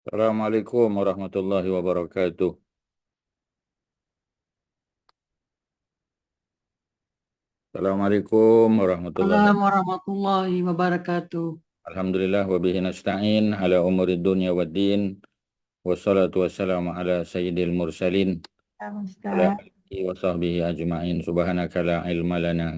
Assalamualaikum warahmatullahi wabarakatuh. Assalamualaikum warahmatullahi Assalamualaikum wabarakatuh. warahmatullahi wabarakatuh. Alhamdulillah wa bihi nasta'in ala umuri dunya waddin. Wassalatu wassalamu ala sayyidil mursalin. Ala Ustaz. alihi wa sahbihi ajma'in. Subhanaka la ilma lana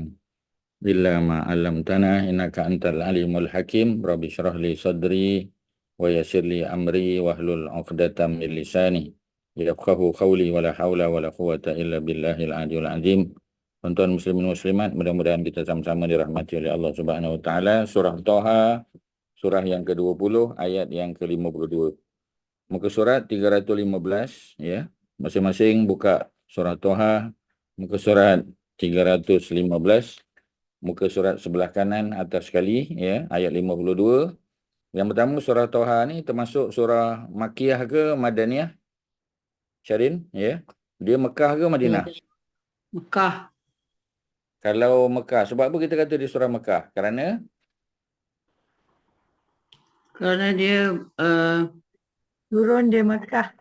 illa ma 'allamtana innaka antal alimul hakim. Rabbi shrah li sadri wa yassir li amri wahlul 'uqdatam min lisani yafqahu qawli wa la haula wa la quwwata illa billahil aliyyil azim. Tuan-tuan muslimin muslimat, mudah-mudahan kita sama-sama dirahmati oleh Allah Subhanahu wa taala. Surah Thaha, surah yang ke-20, ayat yang ke-52. Muka surat 315 ya. Masing-masing buka surah Thaha, muka surat 315, muka surat sebelah kanan atas sekali ya, ayat 52. Yang pertama surah Thaha ni termasuk surah Makkiyah ke Madaniyah? Syarin ya. Dia Mekah ke Ya, Madinah? Mekah. Kalau Mekah, sebab apa kita kata di surah Mekah? Kerana Kerana dia uh, Turun di Mekah.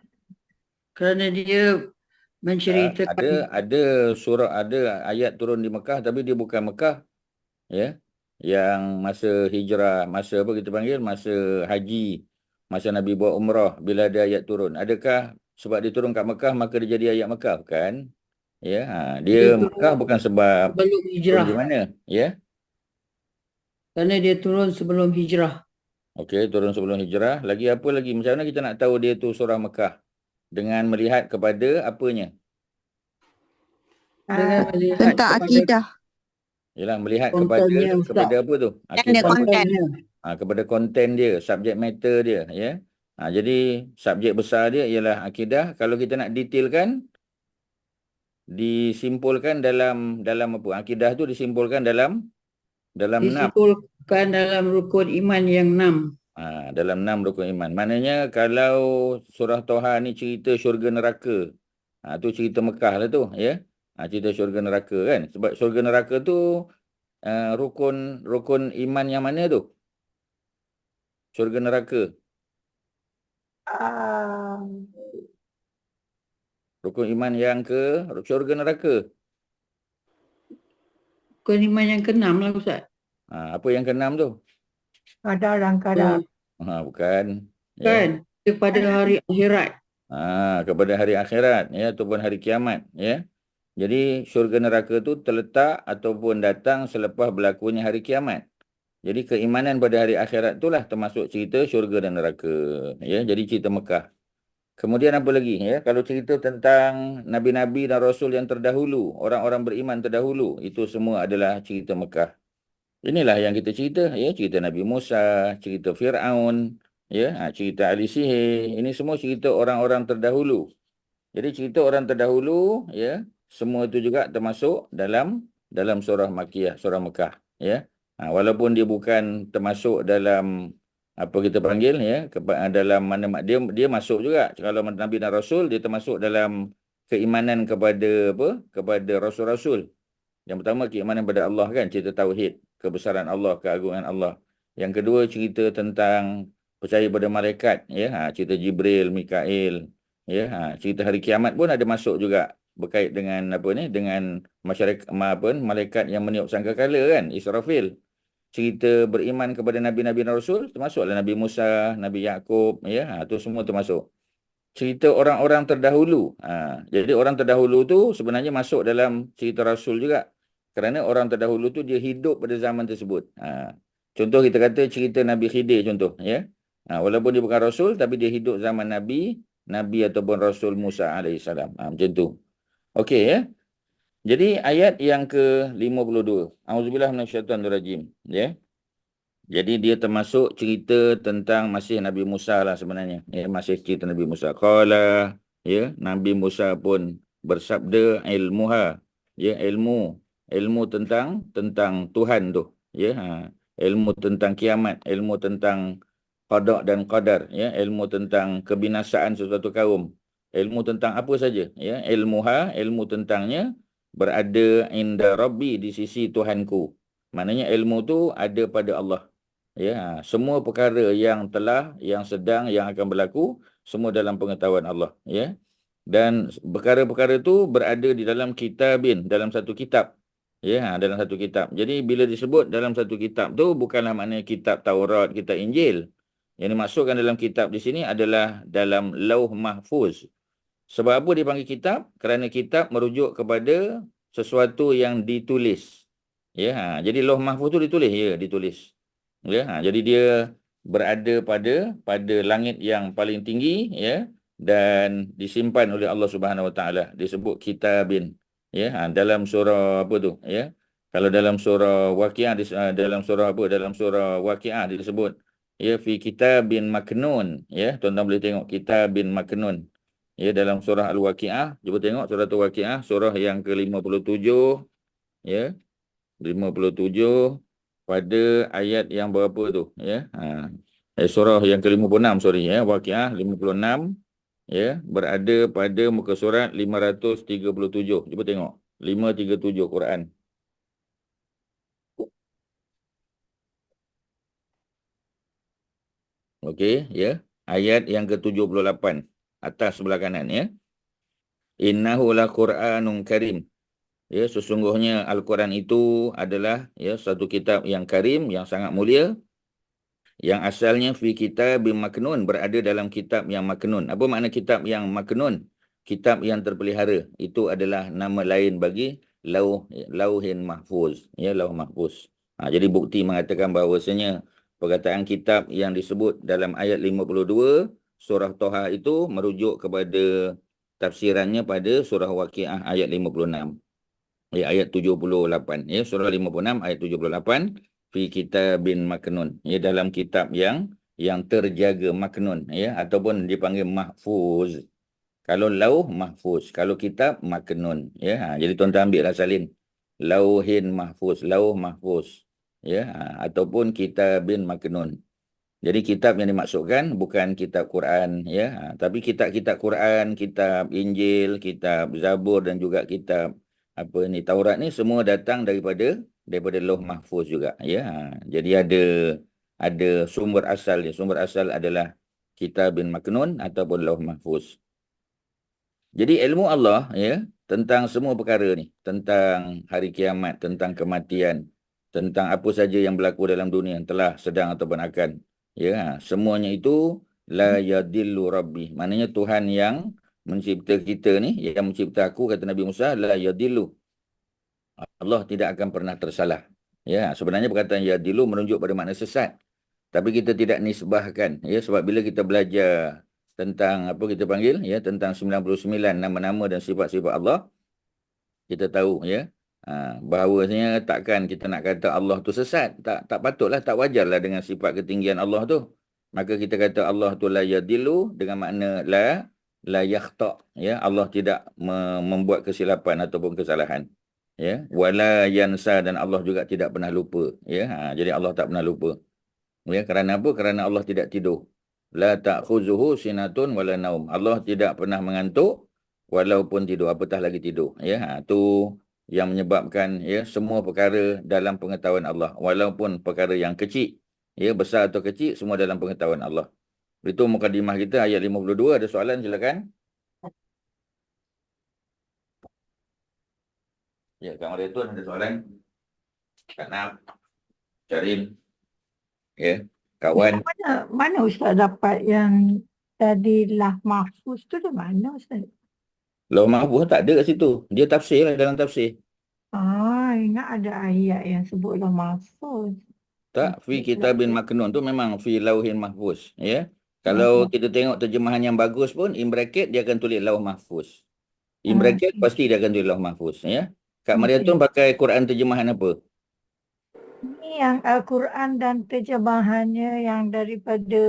kerana dia ada menceritakan ada surah, ada ayat turun di Mekah tapi dia bukan Mekah ya. Yang masa hijrah, masa apa kita panggil, masa haji, masa Nabi buat umrah, bila ada ayat turun. Adakah sebab dia turun kat Mekah maka dia jadi ayat Mekah? Bukan. Ya, dia dia Mekah turun bukan sebab sebelum turun hijrah. di mana, ya. Kerana dia turun sebelum hijrah. Okey, turun sebelum hijrah. Lagi apa lagi? Macam mana kita nak tahu dia tu surah Mekah? Dengan melihat kepada apanya? Dengan melihat Tentang kepada akidah Yalah, melihat kepada kontennya Ustaz. kepada apa tu? dan dia Akidah. konten. Kontennya. Kepada konten dia, subjek matter dia, ya. Jadi subjek besar dia ialah akidah. Kalau kita nak detailkan, disimpulkan dalam dalam apa? Akidah tu disimpulkan dalam 6. Disimpulkan dalam rukun iman yang 6. Dalam 6 rukun iman. Maknanya kalau surah Toha ni cerita syurga neraka, tu cerita Mekah lah tu, ya. Cerita syurga neraka kan. Sebab syurga neraka tu rukun rukun iman yang mana tu? Syurga neraka. Ah, Rukun iman yang ke syurga neraka. Rukun iman yang ke-6 lah Ustaz. Apa yang keenam tu? kadar dan kadar. Bukan. Ya. Kan? Kepada hari akhirat. Kepada hari akhirat, ya, ataupun hari kiamat, ya. Jadi syurga neraka tu terletak ataupun datang selepas berlakunya hari kiamat. Jadi keimanan pada hari akhirat itulah termasuk cerita syurga dan neraka, ya. Jadi cerita Mekah. Kemudian apa lagi, ya? Kalau cerita tentang nabi-nabi dan rasul yang terdahulu, orang-orang beriman terdahulu, itu semua adalah cerita Mekah. Inilah yang kita cerita, ya, cerita Nabi Musa, cerita Firaun, ya, cerita Ali Sihir. Ini semua cerita orang-orang terdahulu. Jadi cerita orang terdahulu, ya, semua itu juga termasuk dalam surah Makkiyah, surah Mekah, ya. Walaupun dia bukan termasuk dalam apa kita panggil, ya, dalam mana dia masuk juga. Kalau Nabi dan Rasul dia termasuk dalam keimanan kepada apa? Kepada rasul-rasul. Yang pertama keimanan pada Allah kan, cerita tauhid, kebesaran Allah, keagungan Allah. Yang kedua cerita tentang percaya pada malaikat, ya, cerita Jibril, Mikail, ya, cerita hari kiamat pun ada masuk juga berkait dengan apa ni, dengan masyarakat apa malaikat yang meniup sangkakala kan, Israfil. Cerita beriman kepada nabi-nabi dan rasul termasuklah Nabi Musa, Nabi Yakub, ya, tu semua termasuk. Cerita orang-orang terdahulu. Jadi orang terdahulu tu sebenarnya masuk dalam cerita Rasul juga. Kerana orang terdahulu tu dia hidup pada zaman tersebut. Contoh kita kata cerita Nabi Khidir contoh, ya. Walaupun dia bukan Rasul tapi dia hidup zaman Nabi ataupun Rasul Musa alaihissalam. Macam tu. Okey, ya. Jadi ayat yang ke-52. Auzubillah minasyaitanirrajim, ya. Jadi dia termasuk cerita tentang masih Nabi Musa lah sebenarnya. Ya, masih cerita Nabi Musa. Qala, ya, Nabi Musa pun bersabda ilmuha, ya, ilmu tentang Tuhan tu, ya, ilmu tentang kiamat, ilmu tentang qada dan qadar, ya, ilmu tentang kebinasaan sesuatu kaum, ilmu tentang apa saja, ya, ilmuha, ilmu tentangnya berada inda Rabbi, di sisi Tuhanku. Maknanya ilmu tu ada pada Allah. Ya, semua perkara yang telah, yang sedang, yang akan berlaku, semua dalam pengetahuan Allah. Ya. Dan perkara-perkara itu berada di dalam kitabin, dalam satu kitab. Ya, dalam satu kitab. Jadi bila disebut dalam satu kitab tu bukanlah maknanya kitab Taurat, kitab Injil. Yang dimaksudkan dalam kitab di sini adalah dalam Lauh Mahfuz. Sebab apa dipanggil kitab? Kerana kitab merujuk kepada sesuatu yang ditulis. Ya, jadi Lauh Mahfuz tu ditulis, ya, ditulis. Ya, jadi dia berada pada langit yang paling tinggi, ya, dan disimpan oleh Allah Subhanahu Wa Taala. Disebut kitabin, ya, dalam surah apa tu, ya. Kalau dalam surah Waqiah, dalam surah apa? Dalam surah Waqiah disebut, ya, fi kitabin maknun, ya. Tuan-tuan boleh tengok kitabin maknun. Ya, dalam surah Al-Waqiah, cuba tengok surah Al-Waqiah, surah yang ke-57, ya. 57 pada ayat yang berapa tu, ya. Surah yang ke-56, sorry, ya, Waqiah 56, ya, berada pada muka surat 537. Cuba tengok 537 Quran. Okey, ya. Ayat yang ke-78 atas sebelah kanan, ya. Innahu la Qur'anun karim. Ya, sesungguhnya Al-Quran itu adalah, ya, satu kitab yang karim, yang sangat mulia, yang asalnya fi kitabim maknun, berada dalam kitab yang maknun. Apa makna kitab yang maknun? Kitab yang terpelihara. Itu adalah nama lain bagi lauhin mahfuz, ya, lauh mahfuz. Jadi bukti mengatakan bahawasanya perkataan kitab yang disebut dalam ayat 52 surah Toha itu merujuk kepada tafsirannya pada surah Waqiah ayat 56. Ya, ayat 78, ya, surah 56 ayat 78, fi kitabin maknun, ya, dalam kitab yang terjaga, maknun, ya, ataupun dipanggil mahfuz. Kalau lauh mahfuz, kalau kitab maknun, ya. Jadi tuan-tuan ambillah salin. Lauhin mahfuz, lauh mahfuz, ya, ataupun kitabin maknun. Jadi kitab yang dimaksudkan bukan kitab Quran, ya, tapi kitab-kitab Quran, kitab Injil, kitab Zabur dan juga kitab apa ni Taurat ni semua datang daripada Lauh Mahfuz juga, ya. Jadi ada sumber asal dia. Sumber asal adalah Kitabin Maknun ataupun Lauh Mahfuz. Jadi ilmu Allah, ya, tentang semua perkara ni, tentang hari kiamat, tentang kematian, tentang apa saja yang berlaku dalam dunia yang telah, sedang ataupun akan, ya, semuanya itu la yadillu rabbi. Maknanya Tuhan yang mencipta kita ni, yang mencipta aku, kata Nabi Musa, la yadillu. Allah tidak akan pernah tersalah. Ya, sebenarnya perkataan yadillu menunjuk pada makna sesat. Tapi kita tidak nisbahkan, ya, sebab bila kita belajar tentang apa kita panggil, ya, tentang 99 nama-nama dan sifat-sifat Allah, kita tahu, ya, bahawasanya takkan kita nak kata Allah tu sesat. Tak patutlah, tak wajarlah dengan sifat ketinggian Allah tu. Maka kita kata Allah tu la yadillu dengan makna la yakhta', ya, Allah tidak membuat kesilapan ataupun kesalahan. Ya, wala yansa, dan Allah juga tidak pernah lupa, ya. Jadi Allah tak pernah lupa. Ya, kerana apa? Kerana Allah tidak tidur. La ta'khuzuhu sinatun wala naum. Allah tidak pernah mengantuk walaupun tidur, apatah lagi tidur. Ya, tu yang menyebabkan, ya, semua perkara dalam pengetahuan Allah, walaupun perkara yang kecil, ya, besar atau kecil, semua dalam pengetahuan Allah. Itu mukadimah kita ayat 52. Ada soalan, silakan. Ya, Kak Mariatun ada soalan? Kak Naf, Karim, ya, kawan. Mana Ustaz dapat yang tadi lah mahfuz tu dari mana Ustaz? Lauh Mahfuz tak ada kat situ. Dia tafsir lah, dalam tafsir. Ingat ada ayat yang sebut lah mahfuz. Tak, fi kitabin maknun tu memang fi lauhin mahfuz, ya. Kalau kita tengok terjemahan yang bagus pun, in bracket dia akan tulis lauh mahfuz. In bracket pasti dia akan tulis lauh mahfuz, ya. Kak Mariatun pakai Quran terjemahan apa? Ini yang Al-Quran dan terjemahannya yang daripada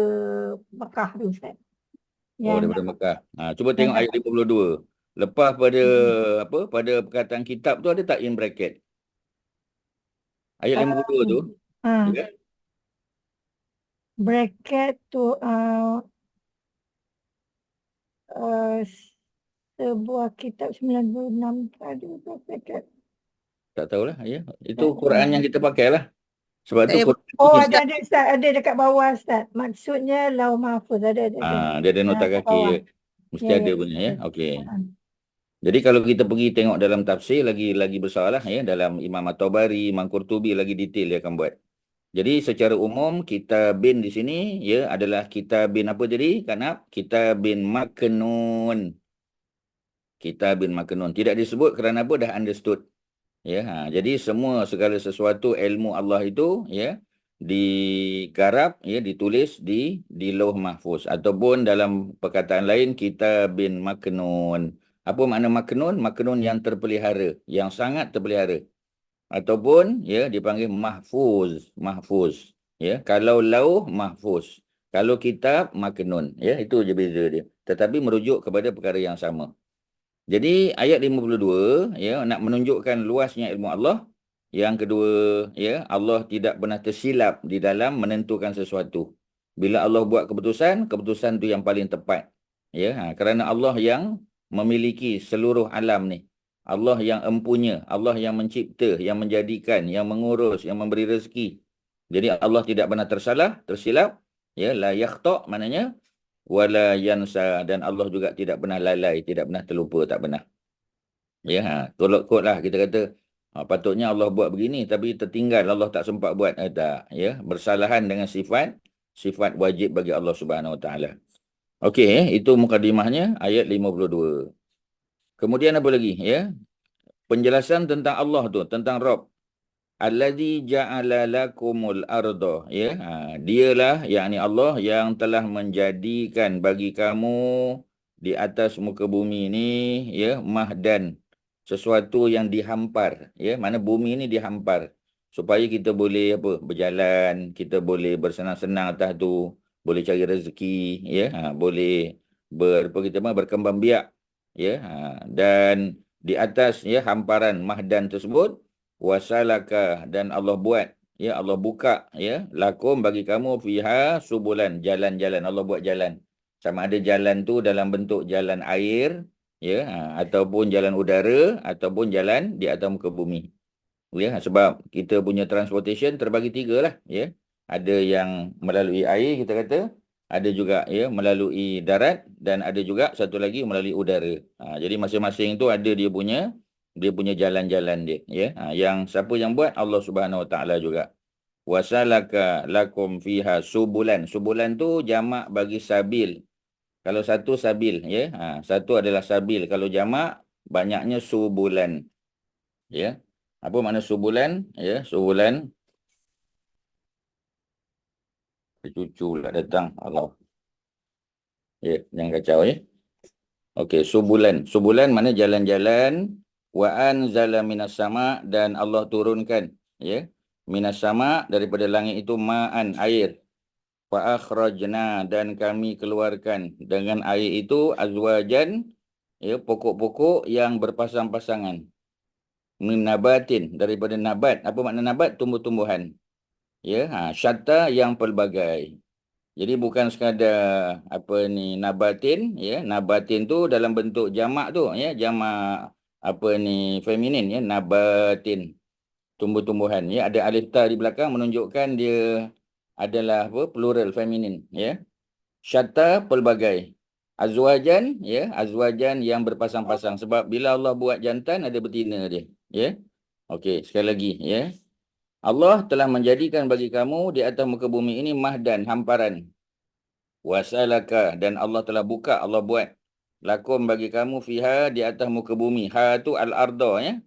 Mekah tu Ustaz. Oh, daripada Mekah. Cuba tengok ayat 52. Lepas pada apa? Pada perkataan kitab tu ada tak in bracket? Ayat 52 tu. Ya. Bracket tu sebuah kitab 96 tu ada bracket. Tak tahulah, ya. Itu Quran yang kita pakai lah. Sebab tu Saya Quran Oh, kita, ada Ustaz, ada dekat bawah Ustaz. Maksudnya Lauh Mahfuz ada. dia ada nota Kat kaki bawah. ya. Mesti Ya, ada ya. punya ya. Okey. Ah. Jadi kalau kita pergi tengok dalam tafsir lagi besarlah ya, dalam Imam At-Tabari, Imam Qurtubi lagi detail dia akan buat. Jadi secara umum kitabin di sini ya adalah kitabin apa jadi? Kanap kitabin maknun. Kitabin maknun. Tidak disebut kerana apa? Dah understood. Ya, jadi semua segala sesuatu ilmu Allah itu ya digarap ya ditulis di Lauh Mahfuz ataupun dalam perkataan lain kitabin maknun. Apa makna maknun? Maknun yang terpelihara, yang sangat terpelihara. Ataupun ya dipanggil mahfuz, mahfuz. Ya, kalau lauh mahfuz, kalau kitab maknun, ya itu je beza dia. Tetapi merujuk kepada perkara yang sama. Jadi ayat 52 ya nak menunjukkan luasnya ilmu Allah. Yang kedua ya Allah tidak pernah tersilap di dalam menentukan sesuatu. Bila Allah buat keputusan, keputusan tu yang paling tepat. Ya, kerana Allah yang memiliki seluruh alam ni. Allah yang empunya, Allah yang mencipta, yang menjadikan, yang mengurus, yang memberi rezeki. Jadi Allah tidak pernah tersilap. Ya, la yakhta' maknanya wala yansa, dan Allah juga tidak pernah lalai, tidak pernah terlupa, tak pernah. Ya, tolok kot lah kita kata patutnya Allah buat begini tapi tertinggal, Allah tak sempat buat. Tak, ya, bersalahan dengan sifat wajib bagi Allah Subhanahu Wa Taala. Okey, itu mukadimahnya ayat 52. Kemudian apa lagi ya? Penjelasan tentang Allah tu, tentang Rabb. Allazi ja'ala lakumul arda, ya. Dialah yakni Allah yang telah menjadikan bagi kamu di atas muka bumi ini ya mahdan, sesuatu yang dihampar, ya. Mana bumi ini dihampar supaya kita boleh apa? Berjalan, kita boleh bersenang-senang atas tu, boleh cari rezeki, ya. Boleh berkembang biak, ya. Dan di atas ya hamparan mahdan tersebut wasalaka, dan Allah buat ya, Allah buka ya lakum bagi kamu fiha subulan, jalan-jalan. Allah buat jalan, sama ada jalan tu dalam bentuk jalan air ya, ataupun jalan udara, ataupun jalan di atas muka bumi ya. Sebab kita punya transportation terbagi tiga lah ya, ada yang melalui air kita kata, ada juga ya melalui darat, dan ada juga satu lagi melalui udara. Jadi masing-masing tu ada dia punya jalan-jalan dia ya. Yang siapa yang buat? Allah Subhanahu Wa Taala juga. Wasalaka lakum fiha subulan. Subulan tu jamak bagi sabil. Kalau satu sabil ya, satu adalah sabil. Kalau jamak banyaknya subulan. Ya. Apa makna subulan? Ya, subulan. Cucu lah datang. Allah. Ya, jangan kacau ya. Okey, subulan. Subulan mana jalan-jalan. Wa anzala minas sama, dan Allah turunkan ya. Minas sama, daripada langit itu ma'an, air. Fa akhrajna, dan kami keluarkan dengan air itu azwajan ya, pokok-pokok yang berpasang-pasangan. Min nabatin, daripada nabat. Apa makna nabat? Tumbuh-tumbuhan. Ya, syatta, yang pelbagai. Jadi bukan sekadar apa ni nabatin ya, nabatin tu dalam bentuk jamak tu ya, jamak apa ni feminin ya, nabatin, tumbuh-tumbuhan ya, ada alif ta di belakang menunjukkan dia adalah apa, plural feminin ya. Syatta, pelbagai. Azwajan ya, azwajan yang berpasang-pasang, sebab bila Allah buat jantan ada betina dia ya. Okey, sekali lagi ya. Allah telah menjadikan bagi kamu di atas muka bumi ini mahdan, hamparan. Wasalaka, dan Allah telah buka, Allah buat lakum bagi kamu fiha, di atas muka bumi. Ha tu al-arda ya.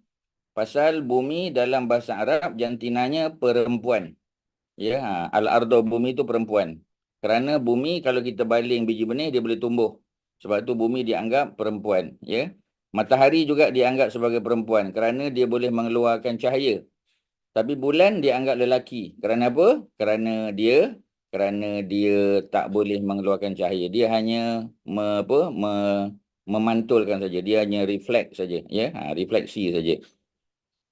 Pasal bumi dalam bahasa Arab jantinanya perempuan. Ya, al-arda, bumi itu perempuan. Kerana bumi kalau kita baling biji benih dia boleh tumbuh. Sebab tu bumi dianggap perempuan, ya. Matahari juga dianggap sebagai perempuan kerana dia boleh mengeluarkan cahaya. Tapi bulan dianggap lelaki. Kerana apa? Kerana dia tak boleh mengeluarkan cahaya. Dia hanya memantulkan saja. Dia hanya reflect saja, ya. Refleksi saja.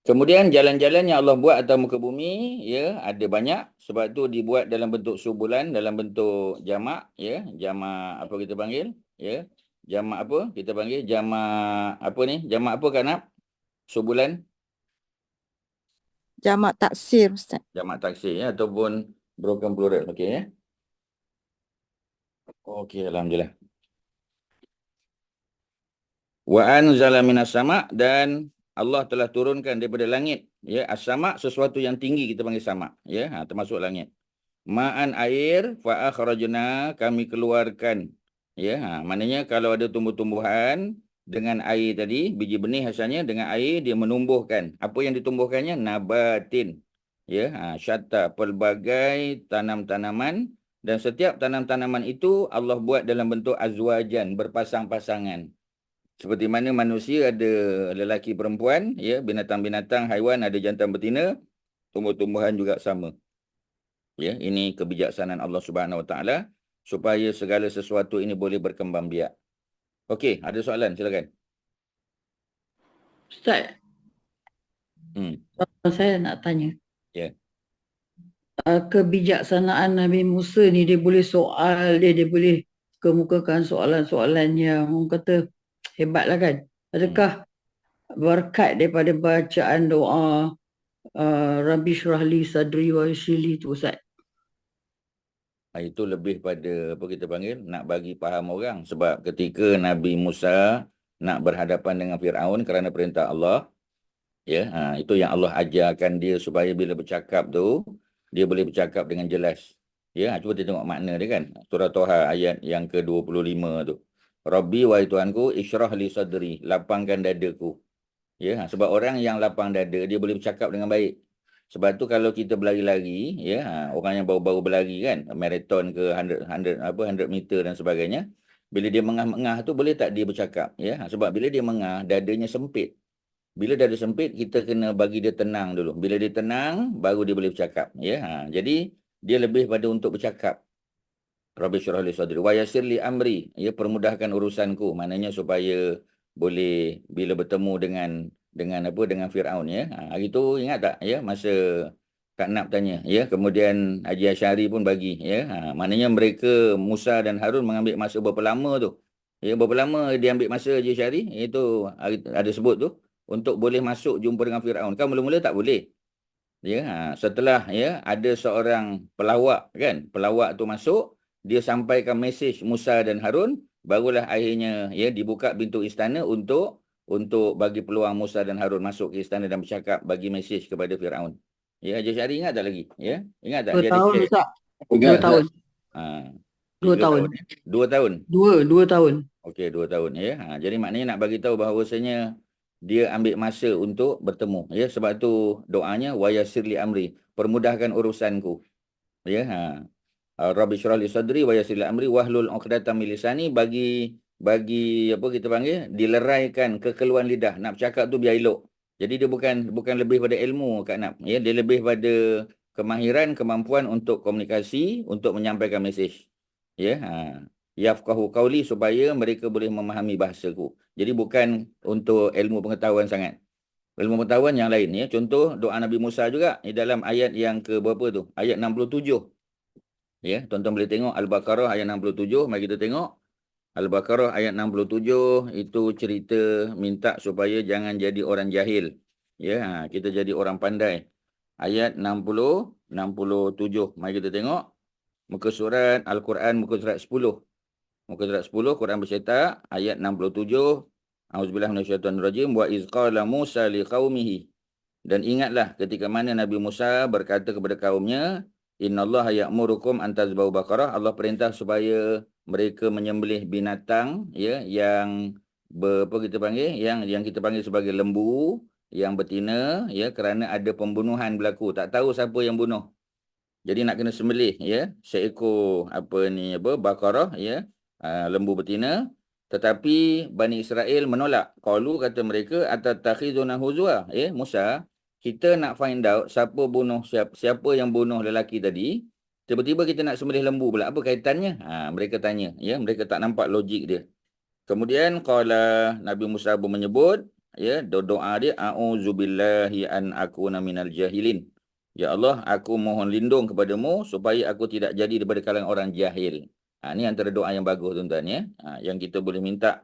Kemudian jalan-jalan yang Allah buat atas muka bumi ya ada banyak, sebab tu dibuat dalam bentuk subulan, dalam bentuk jamak ya. Jamak apa kita panggil? Ya. Jamak apa? Kita panggil jamak apa ni? Jamak apa kan? Subulan. Jamak taksir Ustaz. Jamak taksir ya, ataupun broken plural. Okey ya. Okey, alhamdulillah. Wa anzala minas sama', dan Allah telah turunkan daripada langit ya, as-sama' sesuatu yang tinggi kita panggil sama' ya, termasuk langit. Ma'an air fa akhrajna, kami keluarkan ya, maknanya kalau ada tumbuh-tumbuhan dengan air tadi, biji benih asalnya dengan air dia menumbuhkan. Apa yang ditumbuhkannya? Nabatin ya, syatta, pelbagai tanam-tanaman, dan setiap tanam-tanaman itu Allah buat dalam bentuk azwajan, berpasang-pasangan. Seperti mana manusia ada lelaki perempuan, ya, binatang-binatang, haiwan ada jantan betina, tumbuh-tumbuhan juga sama. Ya, ini kebijaksanaan Allah Subhanahu Wa Taala supaya segala sesuatu ini boleh berkembang biak. Okey, ada soalan, silakan. Ustaz, saya nak tanya. Ya. Kebijaksanaan Nabi Musa ni, dia boleh soal dia boleh kemukakan soalan-soalan yang orang kata hebat lah kan. Adakah berkat daripada bacaan doa Rabbi syrah li sadri wa yassir li tu Ustaz? Itu lebih pada apa kita panggil, nak bagi faham orang. Sebab ketika Nabi Musa nak berhadapan dengan Firaun kerana perintah Allah, ya, itu yang Allah ajarkan dia supaya bila bercakap tu dia boleh bercakap dengan jelas. Ya, cuba kita tengok makna dia kan. Surah Toha ayat yang ke-25 tu. Rabbi, wahai Tuhanku, isyrah li sadri, lapangkan dadaku. Ya, sebab orang yang lapang dada dia boleh bercakap dengan baik. Sebab tu kalau kita berlari-lari, ya, orang yang baru-baru berlari kan, maraton ke 100 meter dan sebagainya, bila dia mengah-mengah tu boleh tak dia bercakap, ya? Sebab bila dia mengah, dadanya sempit. Bila dada sempit, kita kena bagi dia tenang dulu. Bila dia tenang, baru dia boleh bercakap, ya. Jadi dia lebih pada untuk bercakap. Rabbi syrah li sadri wa yassir li amri, ya, permudahkan urusanku, maknanya supaya boleh bila bertemu dengan Firaun ya. Hari tu ingat tak ya, masa Kak Nap tanya ya, kemudian Haji Asyari pun bagi ya. Maknanya mereka Musa dan Harun mengambil masa berapa lama tu? Ya, berapa lama dia ambil masa Haji Asyari? Itu ada sebut tu untuk boleh masuk jumpa dengan Firaun. Kan mula-mula tak boleh. Ya, setelah ya ada seorang pelawak kan, pelawak tu masuk, dia sampaikan mesej Musa dan Harun, barulah akhirnya ya dibuka pintu istana untuk bagi peluang Musa dan Harun masuk ke istana dan bercakap, bagi mesej kepada Firaun. Ya, Haji Syari ingat tak lagi? Ya, ingat tak? 2 Dia tahun ada Ustaz. 2 Ingat. tahun. 2 3 tahun. tahun. 2 tahun. 2 tahun. Okey, 2 tahun ya. Jadi maknanya nak bagi tahu bahawasanya dia ambil masa untuk bertemu ya, sebab tu doanya wa yassir li amri, permudahkan urusanku ya. Rabbi syrah li sadri wa yassir li amri wahlul 'uqdatam min lisani, bagi apa kita panggil, dileraikan kekeluhan lidah, nak bercakap tu biar elok. Jadi dia bukan lebih pada ilmu Kak Nap ya, dia lebih pada kemahiran, kemampuan untuk komunikasi, untuk menyampaikan mesej ya. Yafqahu qauli, supaya mereka boleh memahami bahasaku. Jadi bukan untuk ilmu pengetahuan sangat. Ilmu pengetahuan yang lain ya. Contoh doa Nabi Musa juga di dalam ayat yang ke berapa tu? Ayat 67. Ya, tuan-tuan boleh tengok Al-Baqarah ayat 67. Mari kita tengok. Al-Baqarah ayat 67 itu cerita minta supaya jangan jadi orang jahil. Ya, kita jadi orang pandai. Ayat 67. Mari kita tengok. Muka surat Al-Quran, muka surat 10. Muka surat 10, Quran bercetak, ayat 67. Auzubillahi minasyaitonirrajim. Wa iz qala Musa liqaumihi. Dan ingatlah ketika mana Nabi Musa berkata kepada kaumnya, innallaha ya'murukum an tazbahu baqarah. Allah perintah supaya mereka menyembelih binatang ya, yang apa kita panggil, yang kita panggil sebagai lembu, yang betina ya, kerana ada pembunuhan berlaku. Tak tahu siapa yang bunuh. Jadi nak kena sembelih ya, seekor baqarah ya, lembu betina. Tetapi Bani Israel menolak. Qalu, kata mereka, atatakhizuna huzwa, Musa, kita nak find out siapa yang bunuh lelaki tadi. Tiba-tiba kita nak sembelih lembu pula. Apa kaitannya? Mereka tanya ya, mereka tak nampak logik dia. Kemudian qala, Nabi Musa pun menyebut ya, doa dia, a'udzubillahi an akuna minal jahilin. Ya Allah, aku mohon lindung kepadamu supaya aku tidak jadi daripada kalangan orang jahil. Ini antara doa yang bagus tuan-tuan ya, yang kita boleh minta.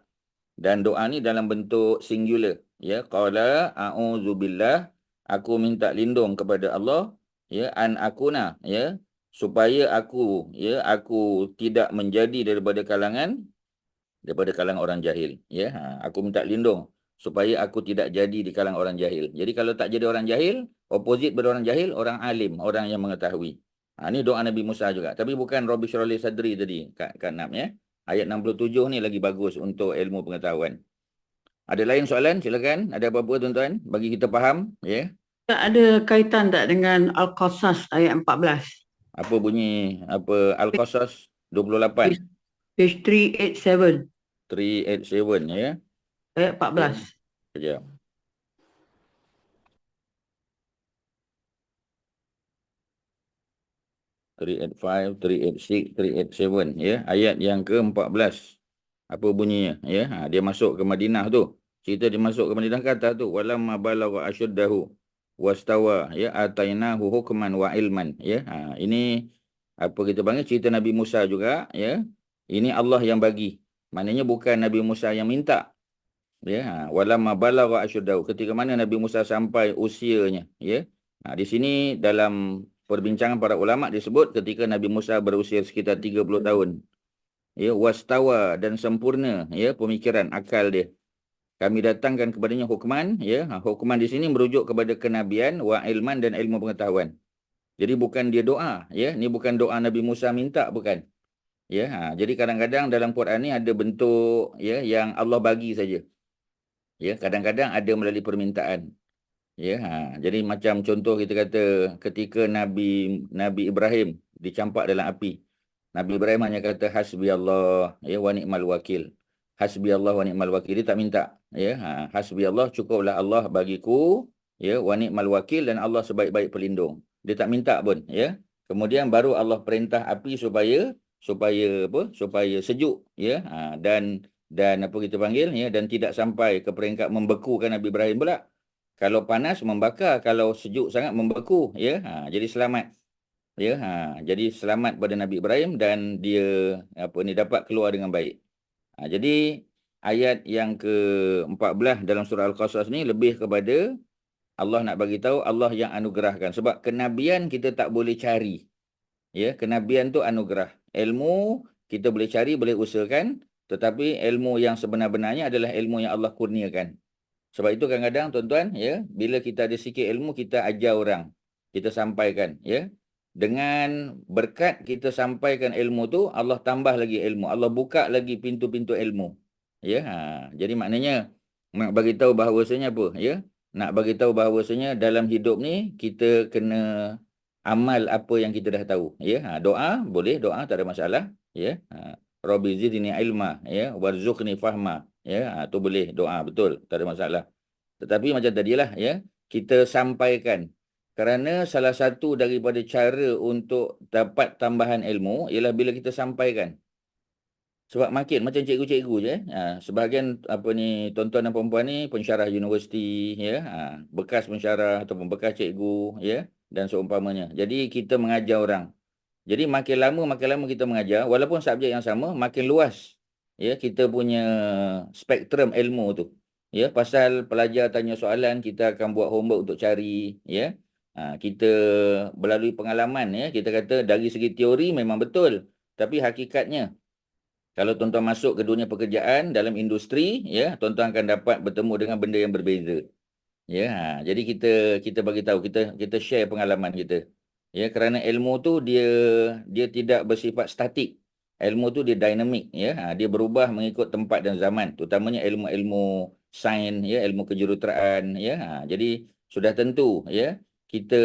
Dan doa ni dalam bentuk singular ya, qala a'udzubillah aku minta lindung kepada Allah, ya, an akuna, ya, supaya aku, ya, aku tidak menjadi daripada kalangan orang jahil, ya. Aku minta lindung supaya aku tidak jadi di kalangan orang jahil. Jadi kalau tak jadi orang jahil, opposite pada orang jahil, orang alim, orang yang mengetahui. Ini doa Nabi Musa juga. Tapi bukan Rabbi syrah li sadri tadi, Kak Nam, ya. Ayat 67 ni lagi bagus untuk ilmu pengetahuan. Ada lain soalan? Silakan. Ada apa-apa tuan-tuan? Bagi kita faham, ya. Tak ada kaitan tak dengan Al-Qasas ayat 14? Apa bunyi Al-Qasas 28 Page 387 387, ya. ayat 14. Sekejap. Three 386, 387, ya. Ayat yang ke-14. Apa bunyinya, ya? Dia masuk ke Madinah tu. Cerita dia masuk ke Madinah kata tu, walamma balagha asyuddahu wastawa, ya, atainahu hukman wa ilman, ya. Ini apa kita panggil cerita Nabi Musa juga, ya. Ini Allah yang bagi. Maknanya bukan Nabi Musa yang minta. Ya, walamma balagha asyuddahu, ketika mana Nabi Musa sampai usianya, ya. Di sini dalam perbincangan para ulama disebut ketika Nabi Musa berusia sekitar 30 tahun. Ya, wastawa, dan sempurna, ya, pemikiran akal dia. Kami datangkan kepadanya hukman, ya. Hukman di sini merujuk kepada kenabian, wa ilman, dan ilmu pengetahuan. Jadi bukan dia doa, ya. Ini bukan doa Nabi Musa minta, bukan. Ya, jadi kadang-kadang dalam Quran ni ada bentuk, ya, yang Allah bagi saja. Ya, kadang-kadang ada melalui permintaan. Ya, jadi macam contoh kita kata ketika Nabi Ibrahim dicampak dalam api. Nabi Ibrahim hanya kata hasbi Allah, ya, wa ni'mal wakil. Hasbi Allah wa ni'mal wakil. Dia tak minta, ya. Hasbi Allah, cukuplah Allah bagiku, ya, wa ni'mal wakil, dan Allah sebaik-baik pelindung. Dia tak minta pun, ya. Kemudian baru Allah perintah api supaya sejuk, ya. Dan apa kita panggil, ya, dan tidak sampai ke peringkat membekukan Nabi Ibrahim pula. Kalau panas membakar, kalau sejuk sangat membeku, ya. Jadi selamat. Ya, jadi selamat pada Nabi Ibrahim dan dia dapat keluar dengan baik. Jadi ayat yang ke-14 dalam surah Al-Qasas ni lebih kepada Allah nak bagi tahu Allah yang anugerahkan, sebab kenabian kita tak boleh cari. Ya, kenabian tu anugerah. Ilmu kita boleh cari, boleh usahakan, tetapi ilmu yang sebenar-benarnya adalah ilmu yang Allah kurniakan. Sebab itu kadang-kadang tuan-tuan, ya, bila kita ada sikit ilmu, kita ajar orang, kita sampaikan, ya. Dengan berkat kita sampaikan ilmu tu, Allah tambah lagi ilmu, Allah buka lagi pintu-pintu ilmu. Ya, jadi maknanya nak bagi tahu bahawasanya apa, ya? Nak bagi tahu bahawasanya dalam hidup ni kita kena amal apa yang kita dah tahu, ya. Doa boleh, doa tak ada masalah, ya. Rabbi zidni ilma, ya, warzuqni fahma, ya. Tu boleh doa, betul, tak ada masalah. Tetapi macam tadilah, ya, kita sampaikan. Kerana salah satu daripada cara untuk dapat tambahan ilmu ialah bila kita sampaikan. Sebab makin macam cikgu-cikgu je, sebahagian tuan-tuan dan perempuan ni pensyarah universiti, ya, bekas pensyarah ataupun bekas cikgu, ya, dan seumpamanya. Jadi kita mengajar orang. Jadi makin lama kita mengajar, walaupun subjek yang sama, makin luas, ya, kita punya spektrum ilmu tu. Ya, pasal pelajar tanya soalan, kita akan buat homework untuk cari, ya. Kita melalui pengalaman, ya, kita kata dari segi teori memang betul, tapi hakikatnya kalau tuan-tuan masuk ke dunia pekerjaan dalam industri, ya, tuan-tuan akan dapat bertemu dengan benda yang berbeza. Ya, jadi kita bagi tahu, kita share pengalaman kita. Ya, kerana ilmu tu dia tidak bersifat statik. Ilmu tu dia dinamik, ya. Dia berubah mengikut tempat dan zaman, terutamanya ilmu-ilmu sains, ya, ilmu kejuruteraan, ya. Jadi sudah tentu, ya, kita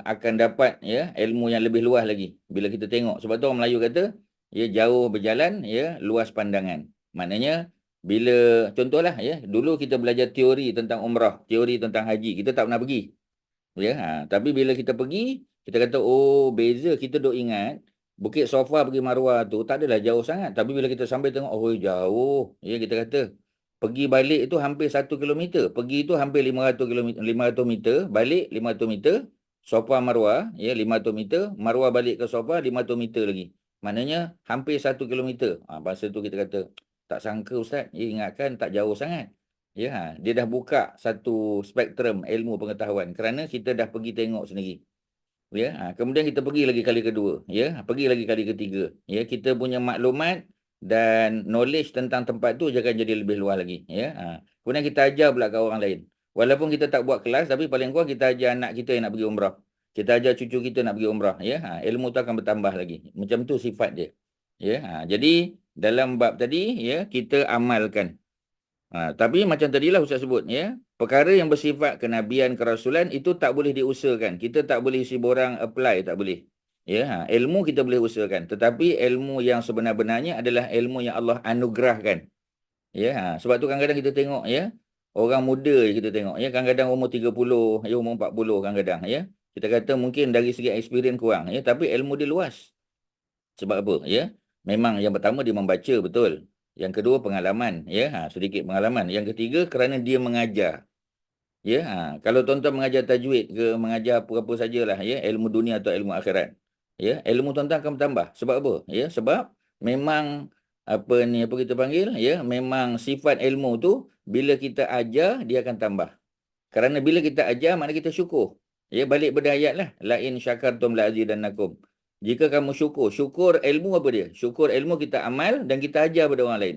akan dapat, ya, ilmu yang lebih luas lagi bila kita tengok. Sebab tu orang Melayu kata, ya, jauh berjalan, ya, luas pandangan. Maknanya bila contohlah, ya, dulu kita belajar teori tentang umrah, teori tentang haji, kita tak pernah pergi. Ya, tapi bila kita pergi, kita kata oh beza, kita duk ingat Bukit Sofa pergi Marwah tu tak adalah jauh sangat, tapi bila kita sampai tengok oh jauh, ya, kita kata pergi balik itu hampir 1 kilometer, pergi itu hampir 500 kilometer, 500 meter, balik 500 meter, Sofa Marwah, ya, 500 meter, Marwah balik ke Sofa 500 meter lagi. Maknanya hampir 1 kilometer. Masa tu kita kata tak sangka Ustaz, ingatkan tak jauh sangat. Ya, dia dah buka satu spektrum ilmu pengetahuan kerana kita dah pergi tengok sendiri. Ya, kemudian kita pergi lagi kali kedua, ya, pergi lagi kali ketiga. Ya, kita punya maklumat dan knowledge tentang tempat tu akan jadi lebih luas lagi, ya. Kemudian kita ajar pula ke orang lain. Walaupun kita tak buat kelas tapi paling kurang kita ajar anak kita yang nak pergi umrah. Kita ajar cucu kita nak pergi umrah, ya. Ilmu tu akan bertambah lagi. Macam tu sifat dia. Ya, jadi dalam bab tadi, ya, kita amalkan. Tapi macam tadilah Ustaz sebut, ya, perkara yang bersifat kenabian, kerasulan itu tak boleh diusahakan. Kita tak boleh isi borang apply, tak boleh. Ya, ilmu kita boleh usahakan, tetapi ilmu yang sebenar-benarnya adalah ilmu yang Allah anugerahkan. Ya, sebab tu kadang-kadang kita tengok, ya, orang muda kita tengok, ya, kadang-kadang umur 30, ya, umur 40 kadang-kadang, ya. Kita kata mungkin dari segi experience kurang, ya, tapi ilmu dia luas. Sebab apa? Ya, memang yang pertama dia membaca betul. Yang kedua pengalaman, ya, sedikit pengalaman. Yang ketiga kerana dia mengajar. Ya, kalau tuan-tuan mengajar tajwid ke mengajar apa-apa sajalah, ya, ilmu dunia atau ilmu akhirat. Ya, ilmu tuan-tuan akan bertambah. Sebab apa? Ya, sebab memang apa kita panggil, ya, memang sifat ilmu tu bila kita ajar dia akan tambah. Kerana bila kita ajar maknanya kita syukur. Ya, balik pada ayat lah. La in syakartum la azidannakum. Jika kamu syukur, syukur ilmu apa dia? Syukur ilmu kita amal dan kita ajar pada orang lain.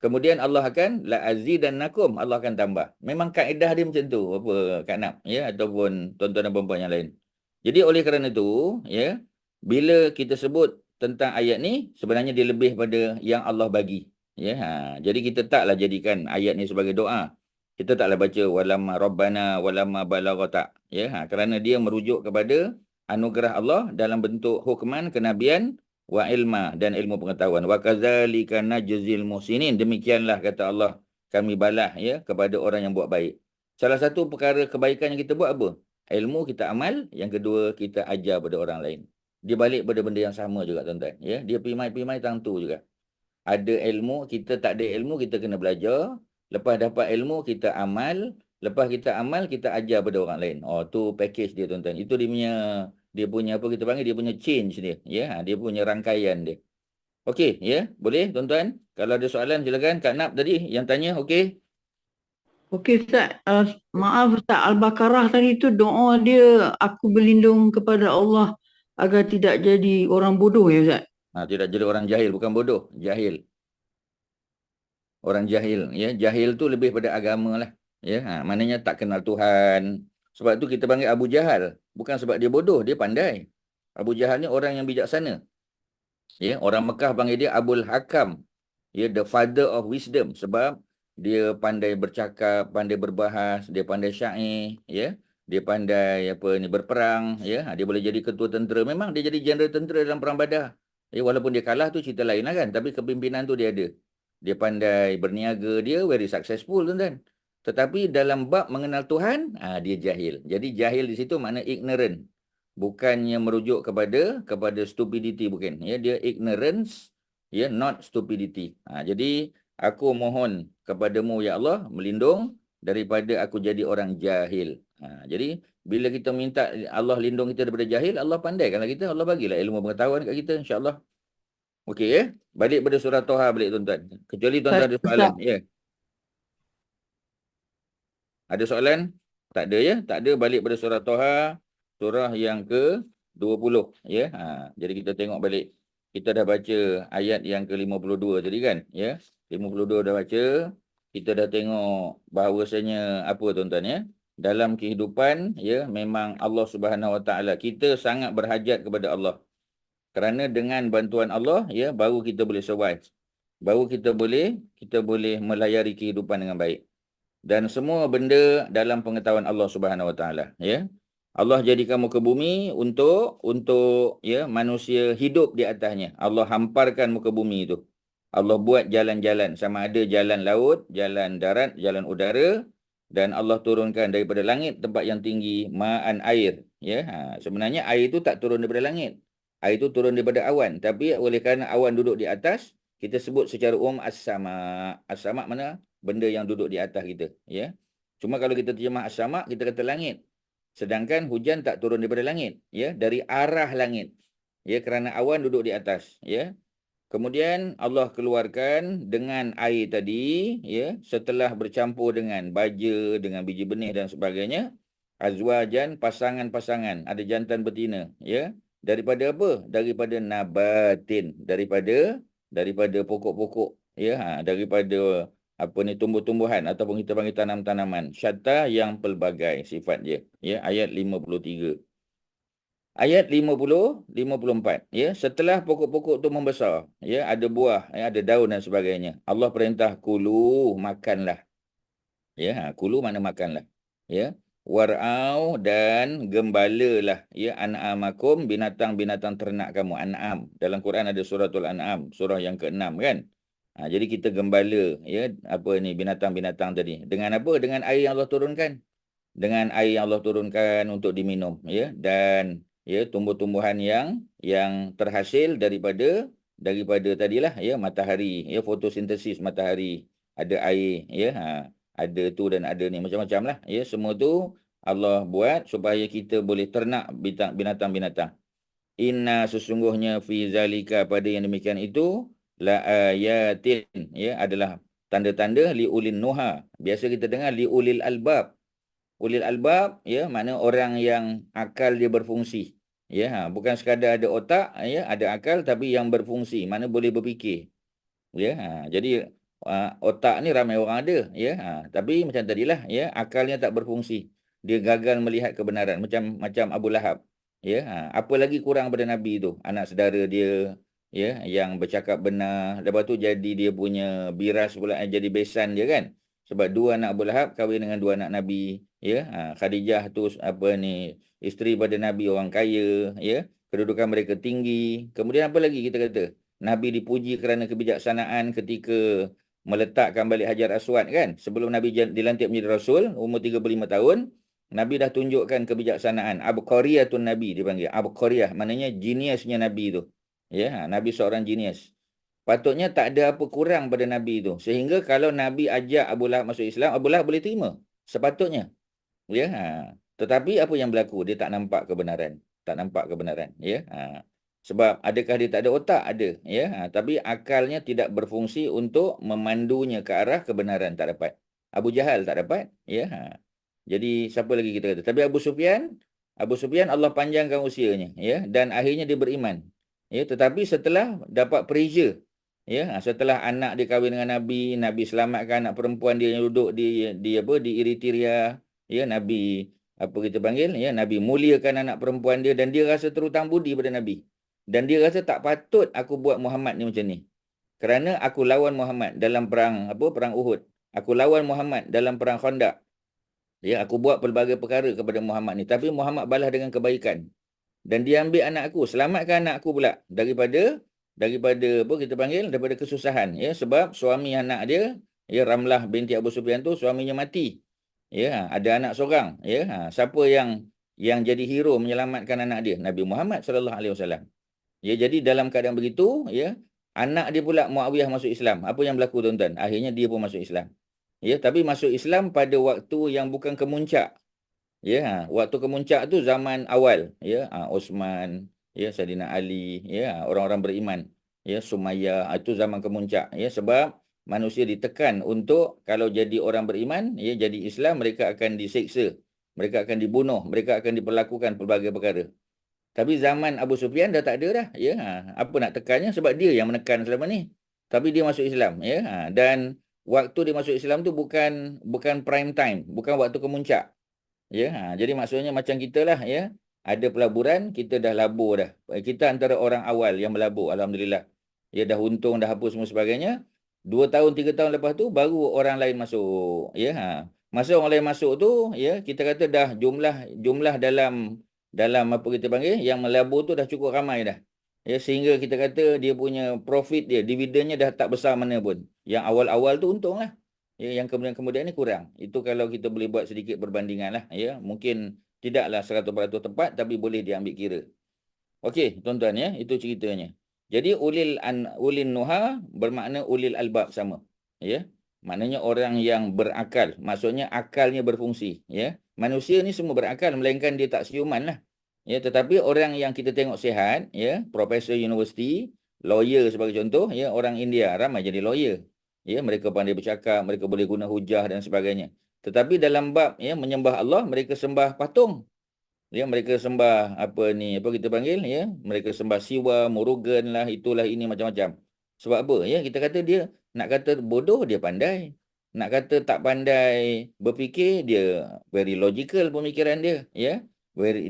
Kemudian Allah akan la azidannakum, Allah akan tambah. Memang kaedah dia macam tu, apa Kak Nap, ya, ataupun tuan-tuan dan puan-puan yang lain. Jadi oleh kerana itu, ya, bila kita sebut tentang ayat ni sebenarnya dia lebih pada yang Allah bagi. Ya, jadi kita taklah jadikan ayat ni sebagai doa. Kita taklah baca walamma rabbana walamma balaghata, ya, kerana dia merujuk kepada anugerah Allah dalam bentuk hukman, kenabian, wa ilma dan ilmu pengetahuan. Wa kadzalika najzil muhsinin. Demikianlah kata Allah, kami balas, ya, kepada orang yang buat baik. Salah satu perkara kebaikan yang kita buat apa? Ilmu kita amal, yang kedua kita ajar pada orang lain. Dia balik pada benda yang sama juga tuan-tuan, ya. Dia pimai-pimai tang tu juga. Ada ilmu, kita tak ada ilmu, kita kena belajar. Lepas dapat ilmu, kita amal. Lepas kita amal, kita ajar pada orang lain. Oh, tu package dia tuan-tuan. Itu dia punya apa kita panggil, dia punya change dia. Ya, dia punya rangkaian dia. Okey, ya. Boleh tuan-tuan? Kalau ada soalan silakan. Kak Nap tadi yang tanya, okey. Okey Ustaz, maaf Ustaz, Al-Baqarah tadi tu doa dia, aku berlindung kepada Allah agar tidak jadi orang bodoh ya Ustaz? Tidak jadi orang jahil, bukan bodoh. Jahil. Orang jahil, ya. Jahil tu lebih pada agama lah. Ya, maknanya tak kenal Tuhan. Sebab tu kita panggil Abu Jahal. Bukan sebab dia bodoh, dia pandai. Abu Jahal ni orang yang bijaksana. Ya, orang Mekah panggil dia Abul Hakam. Ya, the father of wisdom. Sebab dia pandai bercakap, pandai berbahas, dia pandai syair, ya. Dia pandai berperang, ya. Dia boleh jadi ketua tentera. Memang dia jadi jeneral tentera dalam perang Badar. Ya, walaupun dia kalah tu cerita lain lah kan, tapi kepimpinan tu dia ada. Dia pandai berniaga, dia very successful tuan-tuan. Tetapi dalam bab mengenal Tuhan, dia jahil. Jadi jahil di situ makna ignorant. Bukannya merujuk kepada stupidity, bukan. Ya, dia ignorance, ya, not stupidity. Jadi aku mohon kepadamu ya Allah melindung daripada aku jadi orang jahil. Jadi bila kita minta Allah lindung kita daripada jahil, Allah pandaikanlah kita, Allah bagilah ilmu pengetahuan kat kita, insya-Allah. Okey, ya. Balik pada surah Toha balik tuan-tuan. Kecuali tuan-tuan ada soalan, ya. Ada soalan? Tak ada, ya. Tak ada, balik pada surah Toha, surah yang ke-20, ya. Jadi kita tengok balik. Kita dah baca ayat yang ke-52 tadi kan, ya. 52 dah baca. Kita dah tengok bahawasanya apa tuan-tuan, ya. Dalam kehidupan, ya, memang Allah Subhanahu Wa Taala, kita sangat berhajat kepada Allah. Kerana dengan bantuan Allah, ya, baru kita boleh survive. Baru kita boleh melayari kehidupan dengan baik. Dan semua benda dalam pengetahuan Allah Subhanahu Wa Taala, ya. Allah jadikan muka bumi untuk ya, manusia hidup di atasnya. Allah hamparkan muka bumi itu. Allah buat jalan-jalan, sama ada jalan laut, jalan darat, jalan udara, dan Allah turunkan daripada langit tempat yang tinggi ma'an air, ya. Sebenarnya air itu tak turun daripada langit. Air itu turun daripada awan, tapi oleh kerana awan duduk di atas, kita sebut secara umum as-sama. As-sama mana? Benda yang duduk di atas kita, ya. Cuma kalau kita terjemah as-sama, kita kata langit. Sedangkan hujan tak turun daripada langit, ya, dari arah langit. Ya, kerana awan duduk di atas, ya. Kemudian Allah keluarkan dengan air tadi, ya, setelah bercampur dengan baja, dengan biji benih dan sebagainya, azwajan, pasangan-pasangan, ada jantan betina, ya. Daripada apa? Daripada nabatin, daripada pokok-pokok, ya, daripada apa ni, tumbuh-tumbuhan ataupun kita panggil tanam-tanaman, syatta yang pelbagai sifat dia, ya. Ayat 53. Ayat 54, ya, setelah pokok-pokok tu membesar, ya, ada buah, ya, ada daun dan sebagainya. Allah perintah kulu, makanlah. Ya, kulu mana makanlah. Ya. War'au, dan gembalalah, ya, an'amakum, binatang-binatang ternak kamu, an'am. Dalam Quran ada suratul An'am, surah yang ke-6 kan. Jadi kita gembala, ya, apa ni, binatang-binatang tadi. Dengan apa? Dengan air yang Allah turunkan. Dengan air yang Allah turunkan untuk diminum, ya, dan ya, tumbuh-tumbuhan yang terhasil daripada tadilah, ya, matahari, ya, fotosintesis matahari, ada air, ya, ada tu dan ada ni, macam-macam lah, ya, semua tu Allah buat supaya kita boleh ternak binatang-binatang. Inna, sesungguhnya, fi zalika, pada yang demikian itu, la ayatin, ya, adalah tanda-tanda liulil nuha. Biasa kita dengar liulil albab. Ulil albab, ya, makna orang yang akal dia berfungsi. Ya, bukan sekadar ada otak, ya, ada akal, tapi yang berfungsi, mana boleh berfikir. Ya, jadi otak ni ramai orang ada, ya, tapi macam tadilah, ya, akalnya tak berfungsi. Dia gagal melihat kebenaran, macam Abu Lahab. Ya, apa lagi kurang pada Nabi tu? Anak saudara dia, ya, yang bercakap benar, lepas tu jadi dia punya biras pula, jadi besan dia kan. Sebab dua anak Abu Lahab kahwin dengan dua anak Nabi, ya. Khadijah tu apa ni, isteri pada Nabi, orang kaya, ya. Kedudukan mereka tinggi. Kemudian apa lagi kita kata? Nabi dipuji kerana kebijaksanaan ketika meletakkan balik Hajar Aswad kan. Sebelum Nabi dilantik menjadi Rasul, umur 35 tahun, Nabi dah tunjukkan kebijaksanaan. Abqariyatun Nabi dipanggil. Abqariyah, maknanya geniusnya Nabi tu. Ya, Nabi seorang genius. Patutnya tak ada apa kurang pada Nabi tu. Sehingga kalau Nabi ajak Abu Lahab masuk Islam, Abu Lahab boleh terima. Sepatutnya. Ya, tetapi apa yang berlaku? Dia tak nampak kebenaran. Tak nampak kebenaran. Ya, sebab adakah dia tak ada otak? Ada. Ya, tapi akalnya tidak berfungsi untuk memandunya ke arah kebenaran. Tak dapat. Abu Jahal tak dapat. Ya, jadi siapa lagi kita kata? Tapi Abu Sufyan Allah panjangkan usianya. Ya, dan akhirnya dia beriman. Ya, tetapi setelah dapat pressure, ya, setelah anak dia kahwin dengan Nabi, Nabi selamatkan anak perempuan dia yang duduk di Eritrea, ya, Nabi apa kita panggil, ya, Nabi muliakan anak perempuan dia, dan dia rasa terhutang budi pada Nabi. Dan dia rasa tak patut aku buat Muhammad ni macam ni. Kerana aku lawan Muhammad dalam perang Uhud. Aku lawan Muhammad dalam perang Khandaq. Ya, aku buat pelbagai perkara kepada Muhammad ni, tapi Muhammad balas dengan kebaikan. Dan dia ambil anak aku, selamatkan anak aku pula daripada apa kita panggil, daripada kesusahan, ya, sebab suami anak dia, ya, Ramlah binti Abu Sufyan tu suaminya mati. Ya, ada anak seorang, ya. Siapa yang jadi hero menyelamatkan anak dia? Nabi Muhammad sallallahu alaihi wasallam. Ya, jadi dalam keadaan begitu, ya, anak dia pula Muawiyah masuk Islam. Apa yang berlaku, tuan-tuan? Akhirnya dia pun masuk Islam. Ya, tapi masuk Islam pada waktu yang bukan kemuncak. Ya, waktu kemuncak tu zaman awal, ya, Osman, ya, Saidina Ali, ya, orang-orang beriman, ya, Sumayyah, itu zaman kemuncak, ya, sebab manusia ditekan untuk kalau jadi orang beriman, ya, jadi Islam, mereka akan diseksa, mereka akan dibunuh, mereka akan diperlakukan pelbagai perkara. Tapi zaman Abu Sufyan dah tak ada dah, ya, apa nak tekannya, sebab dia yang menekan selama ni. Tapi dia masuk Islam, ya, dan waktu dia masuk Islam tu bukan prime time, bukan waktu kemuncak. Ya, jadi maksudnya macam kita lah, ya. Ada pelaburan, kita dah labur dah. Kita antara orang awal yang melabur, alhamdulillah. Ya, dah untung, dah apa semua sebagainya. 2 tahun, 3 tahun lepas tu baru orang lain masuk. Ya, masa orang lain masuk tu, ya, kita kata dah jumlah dalam apa kita panggil, yang melabur tu dah cukup ramai dah. Ya, sehingga kita kata dia punya profit dia, dividennya dah tak besar mana pun. Yang awal-awal tu untung lah. Ya, yang kemudian ni kurang. Itu kalau kita boleh buat sedikit perbandingan lah. Ya, mungkin tidaklah 100% tepat, tapi boleh diambil kira. Okey, tuan-tuan, ya, itu ceritanya. Jadi ulil nuha bermakna ulil albab sama. Ya, maknanya orang yang berakal. Maksudnya akalnya berfungsi. Ya, manusia ni semua berakal, melainkan dia tak siuman lah. Ya, tetapi orang yang kita tengok sihat, ya, profesor universiti, lawyer sebagai contoh, ya, orang India ramai jadi lawyer. Ya, mereka pandai bercakap, mereka boleh guna hujah dan sebagainya. Tetapi dalam bab ya menyembah Allah, mereka sembah patung. Ya, mereka sembah apa kita panggil, ya, mereka sembah siwa, murugan lah, itulah ini macam-macam. Sebab apa? Ya, kita kata dia nak kata bodoh, dia pandai. Nak kata tak pandai berfikir, dia very logical pemikiran dia, ya.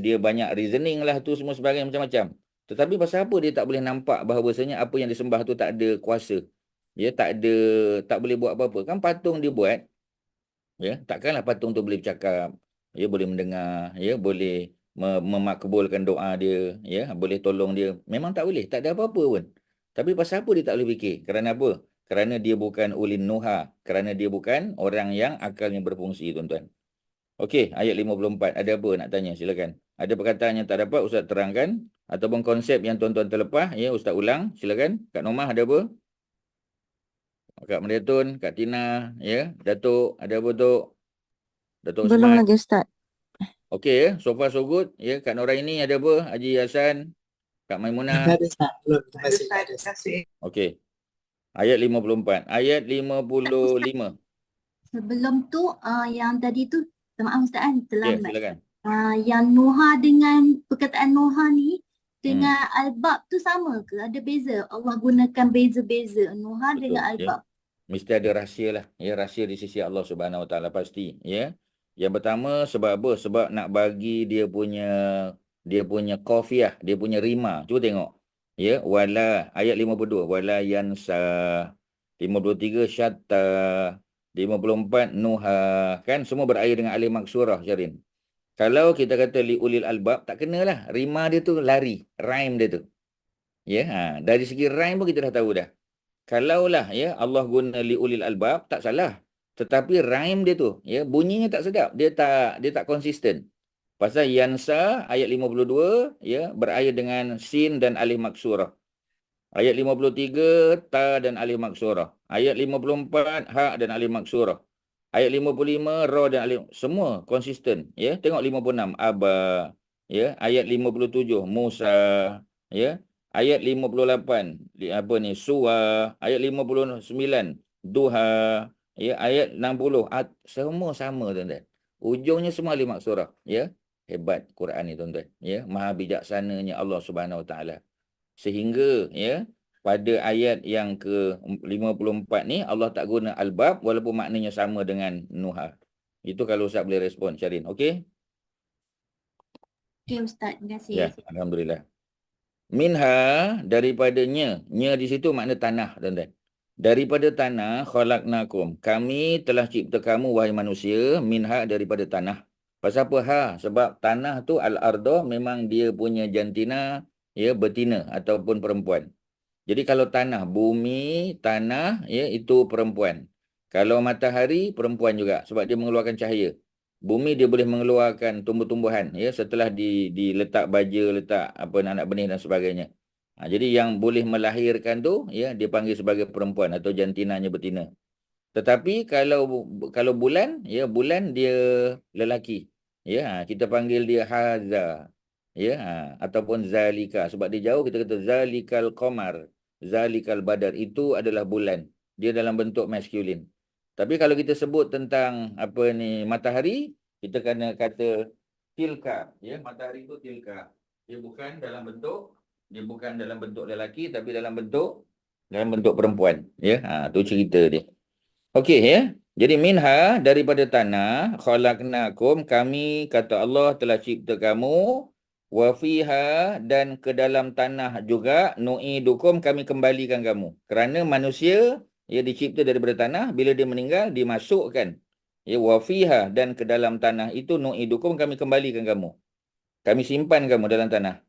Dia banyak reasoning lah tu semua sebagainya macam-macam. Tetapi pasal apa dia tak boleh nampak bahawasanya apa yang disembah tu tak ada kuasa. Ya, tak boleh buat apa-apa. Kan patung dia buat, ya, takkanlah patung tu boleh bercakap, ya, boleh mendengar, ya, boleh memakbulkan doa dia, ya, boleh tolong dia. Memang tak boleh, tak ada apa-apa pun. Tapi pasal apa dia tak boleh fikir? Kerana apa? Kerana dia bukan ulin nuha, kerana dia bukan orang yang akalnya berfungsi, tuan-tuan. Okey, ayat 54. Ada apa nak tanya? Silakan. Ada perkataan yang tak dapat Ustaz terangkan ataupun konsep yang tuan-tuan terlepas, ya, Ustaz ulang. Silakan. Kak Nomah ada apa? Kak Mariatun, Kak Tina, ya, Datuk, ada apa tu? Datuk Belum Osman. lagi Ustaz. Okey, ya, so far so good. Ya, Kak Noraini ada apa? Haji Hasan, Kak Maimunah. Tak ada Ustaz. Belum. Terima kasih. Tak ada Ustaz. Okey. Ayat 54. Ayat 55. Sebelum tu yang tadi tu, maaf Ustaz kan Ya, terlambat. silakan. Yang Nuha dengan perkataan Nuha ni dengan Albab tu sama ke? Ada beza? Allah gunakan beza-beza Nuha Betul, dengan ya. Albab. Mesti ada rahsia lah. Ya, rahsia di sisi Allah Subhanahu Wa Taala pasti, ya. Yang pertama sebab apa? Sebab nak bagi dia punya qafiah, dia punya rima. Cuba tengok. Ya, wala ayat 52, wala yansa. 53 syatta. 54 nuha. Kan semua berakhir dengan alif maksurah, Syarin. Kalau kita kata li ulil albab, tak kenalah. Rima dia tu lari, rhyme dia tu. Ya, dari segi rhyme pun kita dah tahu dah. Kalaulah ya Allah guna li ulil albab, tak salah. Tetapi rhyme dia tu, ya, bunyinya tak sedap. Dia tak konsisten. Pasal yansa ayat 52 ya berakhir dengan sin dan alif maksurah. Ayat 53 ta dan alif maksurah. Ayat 54 ha dan alif maksurah. Ayat 55 ra dan alif, semua konsisten, ya. Tengok 56 aba, ya. Ayat 57 Musa, ya. Ayat 58 apa ni suwa, ayat 59 duha, ya. Ayat 60 semua sama, tuan-tuan. Ujungnya semua alif maksurah, ya. Hebat Quran ni, tuan-tuan, ya. Maha bijaksananya Allah Subhanahu Wa Taala. Sehingga ya pada ayat yang ke-54 ni Allah tak guna albab walaupun maknanya sama dengan nuha. Itu kalau Ustaz boleh respon, Syarin. Okey? Okey Ustaz, terima kasih. Ya, alhamdulillah. Minha daripadanya, nya di situ makna tanah, tuan-tuan. Daripada tanah khalaqnakum. Kami telah cipta kamu wahai manusia, minha daripada tanah. Pasal apa ha? Sebab tanah tu al-ardah memang dia punya jantina, ya, betina ataupun perempuan. Jadi kalau tanah, bumi, tanah, ya, itu perempuan. Kalau matahari, perempuan juga sebab dia mengeluarkan cahaya. Bumi dia boleh mengeluarkan tumbuh-tumbuhan, ya, setelah diletak baja, letak apa anak benih dan sebagainya. Jadi yang boleh melahirkan tu, ya, dia panggil sebagai perempuan atau jantinanya betina. Tetapi kalau bulan, ya, bulan dia lelaki. Ya, kita panggil dia haza. Ya, ataupun zalika. Sebab dia jauh, kita kata zalikal qamar, zalikal badar. Itu adalah bulan. Dia dalam bentuk maskulin. Tapi kalau kita sebut tentang apa ni matahari, kita kena kata tilka. Ya, matahari itu tilka. Dia bukan dalam bentuk lelaki, tapi dalam bentuk perempuan. Ya, tu cerita dia. Okey, ya. Jadi minha daripada tanah khalaqnakum, kami kata Allah telah cipta kamu, wa fiha dan ke dalam tanah juga nu'idukum, kami kembalikan kamu. Kerana manusia ia dicipta daripada tanah, bila dia meninggal dimasukkan. Ya, wa fiha dan ke dalam tanah itu nu'idukum, kami kembalikan kamu. Kami simpan kamu dalam tanah.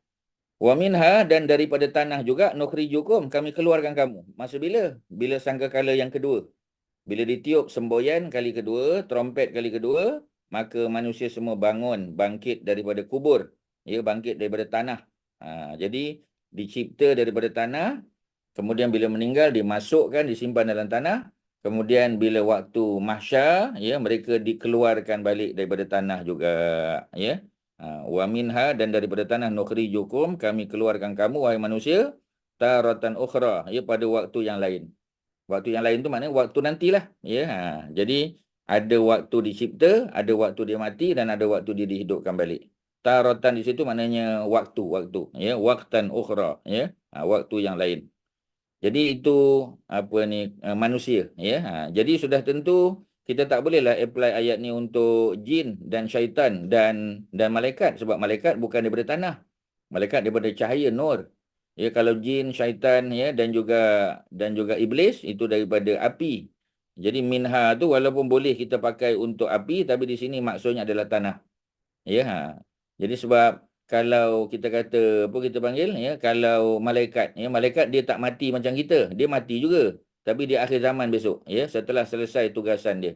Wa minha dan daripada tanah juga nukhrijukum, kami keluarkan kamu. Masa bila? Bila sangkakala yang kedua. Bila ditiup semboyan kali kedua, trompet kali kedua, maka manusia semua bangkit daripada kubur. Ya, bangkit daripada tanah. Jadi dicipta daripada tanah, kemudian bila meninggal dimasukkan, disimpan dalam tanah, kemudian bila waktu mahsyar, ya, mereka dikeluarkan balik daripada tanah juga, ya. Wa minha dan daripada tanah nukhrijukum, kami keluarkan kamu wahai manusia, taratan ukhra, ya, pada waktu yang lain. Waktu yang lain tu maknanya waktu nantilah, ya. Jadi ada waktu dicipta, ada waktu dia mati dan ada waktu dia dihidupkan balik. Taratan di situ maknanya waktu, ya, waqtan ukhra, ya. Waktu yang lain. Jadi itu manusia, ya. Jadi sudah tentu kita tak bolehlah apply ayat ni untuk jin dan syaitan dan malaikat, sebab malaikat bukan daripada tanah. Malaikat daripada cahaya nur. Ya, kalau jin, syaitan, ya, dan juga iblis itu daripada api. Jadi minha tu walaupun boleh kita pakai untuk api, tapi di sini maksudnya adalah tanah. Ya. Jadi sebab kalau kita kata apa kita panggil, ya, kalau malaikat, ya, malaikat dia tak mati macam kita, dia mati juga, tapi dia akhir zaman besok, ya, setelah selesai tugasan dia.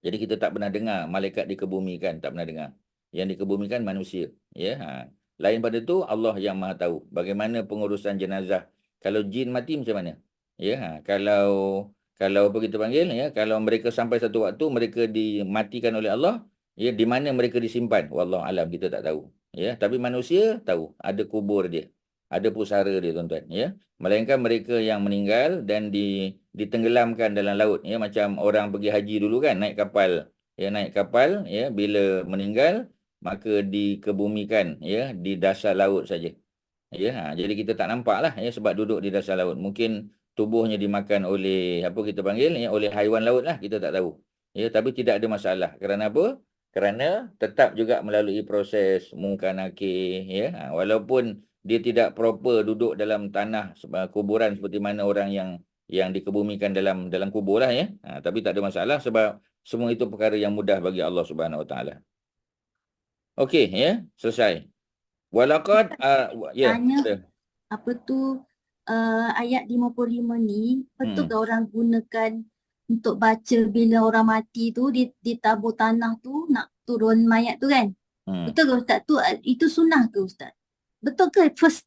Jadi kita tak pernah dengar malaikat dikebumikan, tak pernah dengar. Yang dikebumikan manusia, ya. Lain pada tu Allah yang Maha tahu bagaimana pengurusan jenazah. Kalau jin mati macam mana? Ya, kalau apa kita panggil, ya, kalau mereka sampai satu waktu mereka dimatikan oleh Allah, ya, di mana mereka disimpan? Wallahu alam, kita tak tahu. Ya, tapi manusia tahu, ada kubur dia, ada pusara dia, tuan-tuan, ya. Melainkan mereka yang meninggal dan ditenggelamkan dalam laut, ya, macam orang pergi haji dulu kan, naik kapal, ya, bila meninggal maka dikebumikan, ya, di dasar laut saja. Ya, jadi kita tak nampak lah, ya, sebab duduk di dasar laut. Mungkin tubuhnya dimakan oleh apa kita panggil, ya, oleh haiwan laut lah, kita tak tahu. Ya, tapi tidak ada masalah. Kerana apa? Kerana tetap juga melalui proses mungkar nakir, ya. Walaupun dia tidak proper duduk dalam tanah kuburan seperti mana orang yang dikebumikan dalam kubur lah, ya. Tapi tak ada masalah sebab semua itu perkara yang mudah bagi Allah Subhanahu Wa Taala. Okey, ya, selesai. Walaqad ya. Tanya apa tu ayat 55 ni betul ke orang gunakan untuk baca bila orang mati tu ditabur tanah tu nak turun mayat tu kan? Betul ke Ustaz tu? Itu sunnah ke Ustaz? Betul ke first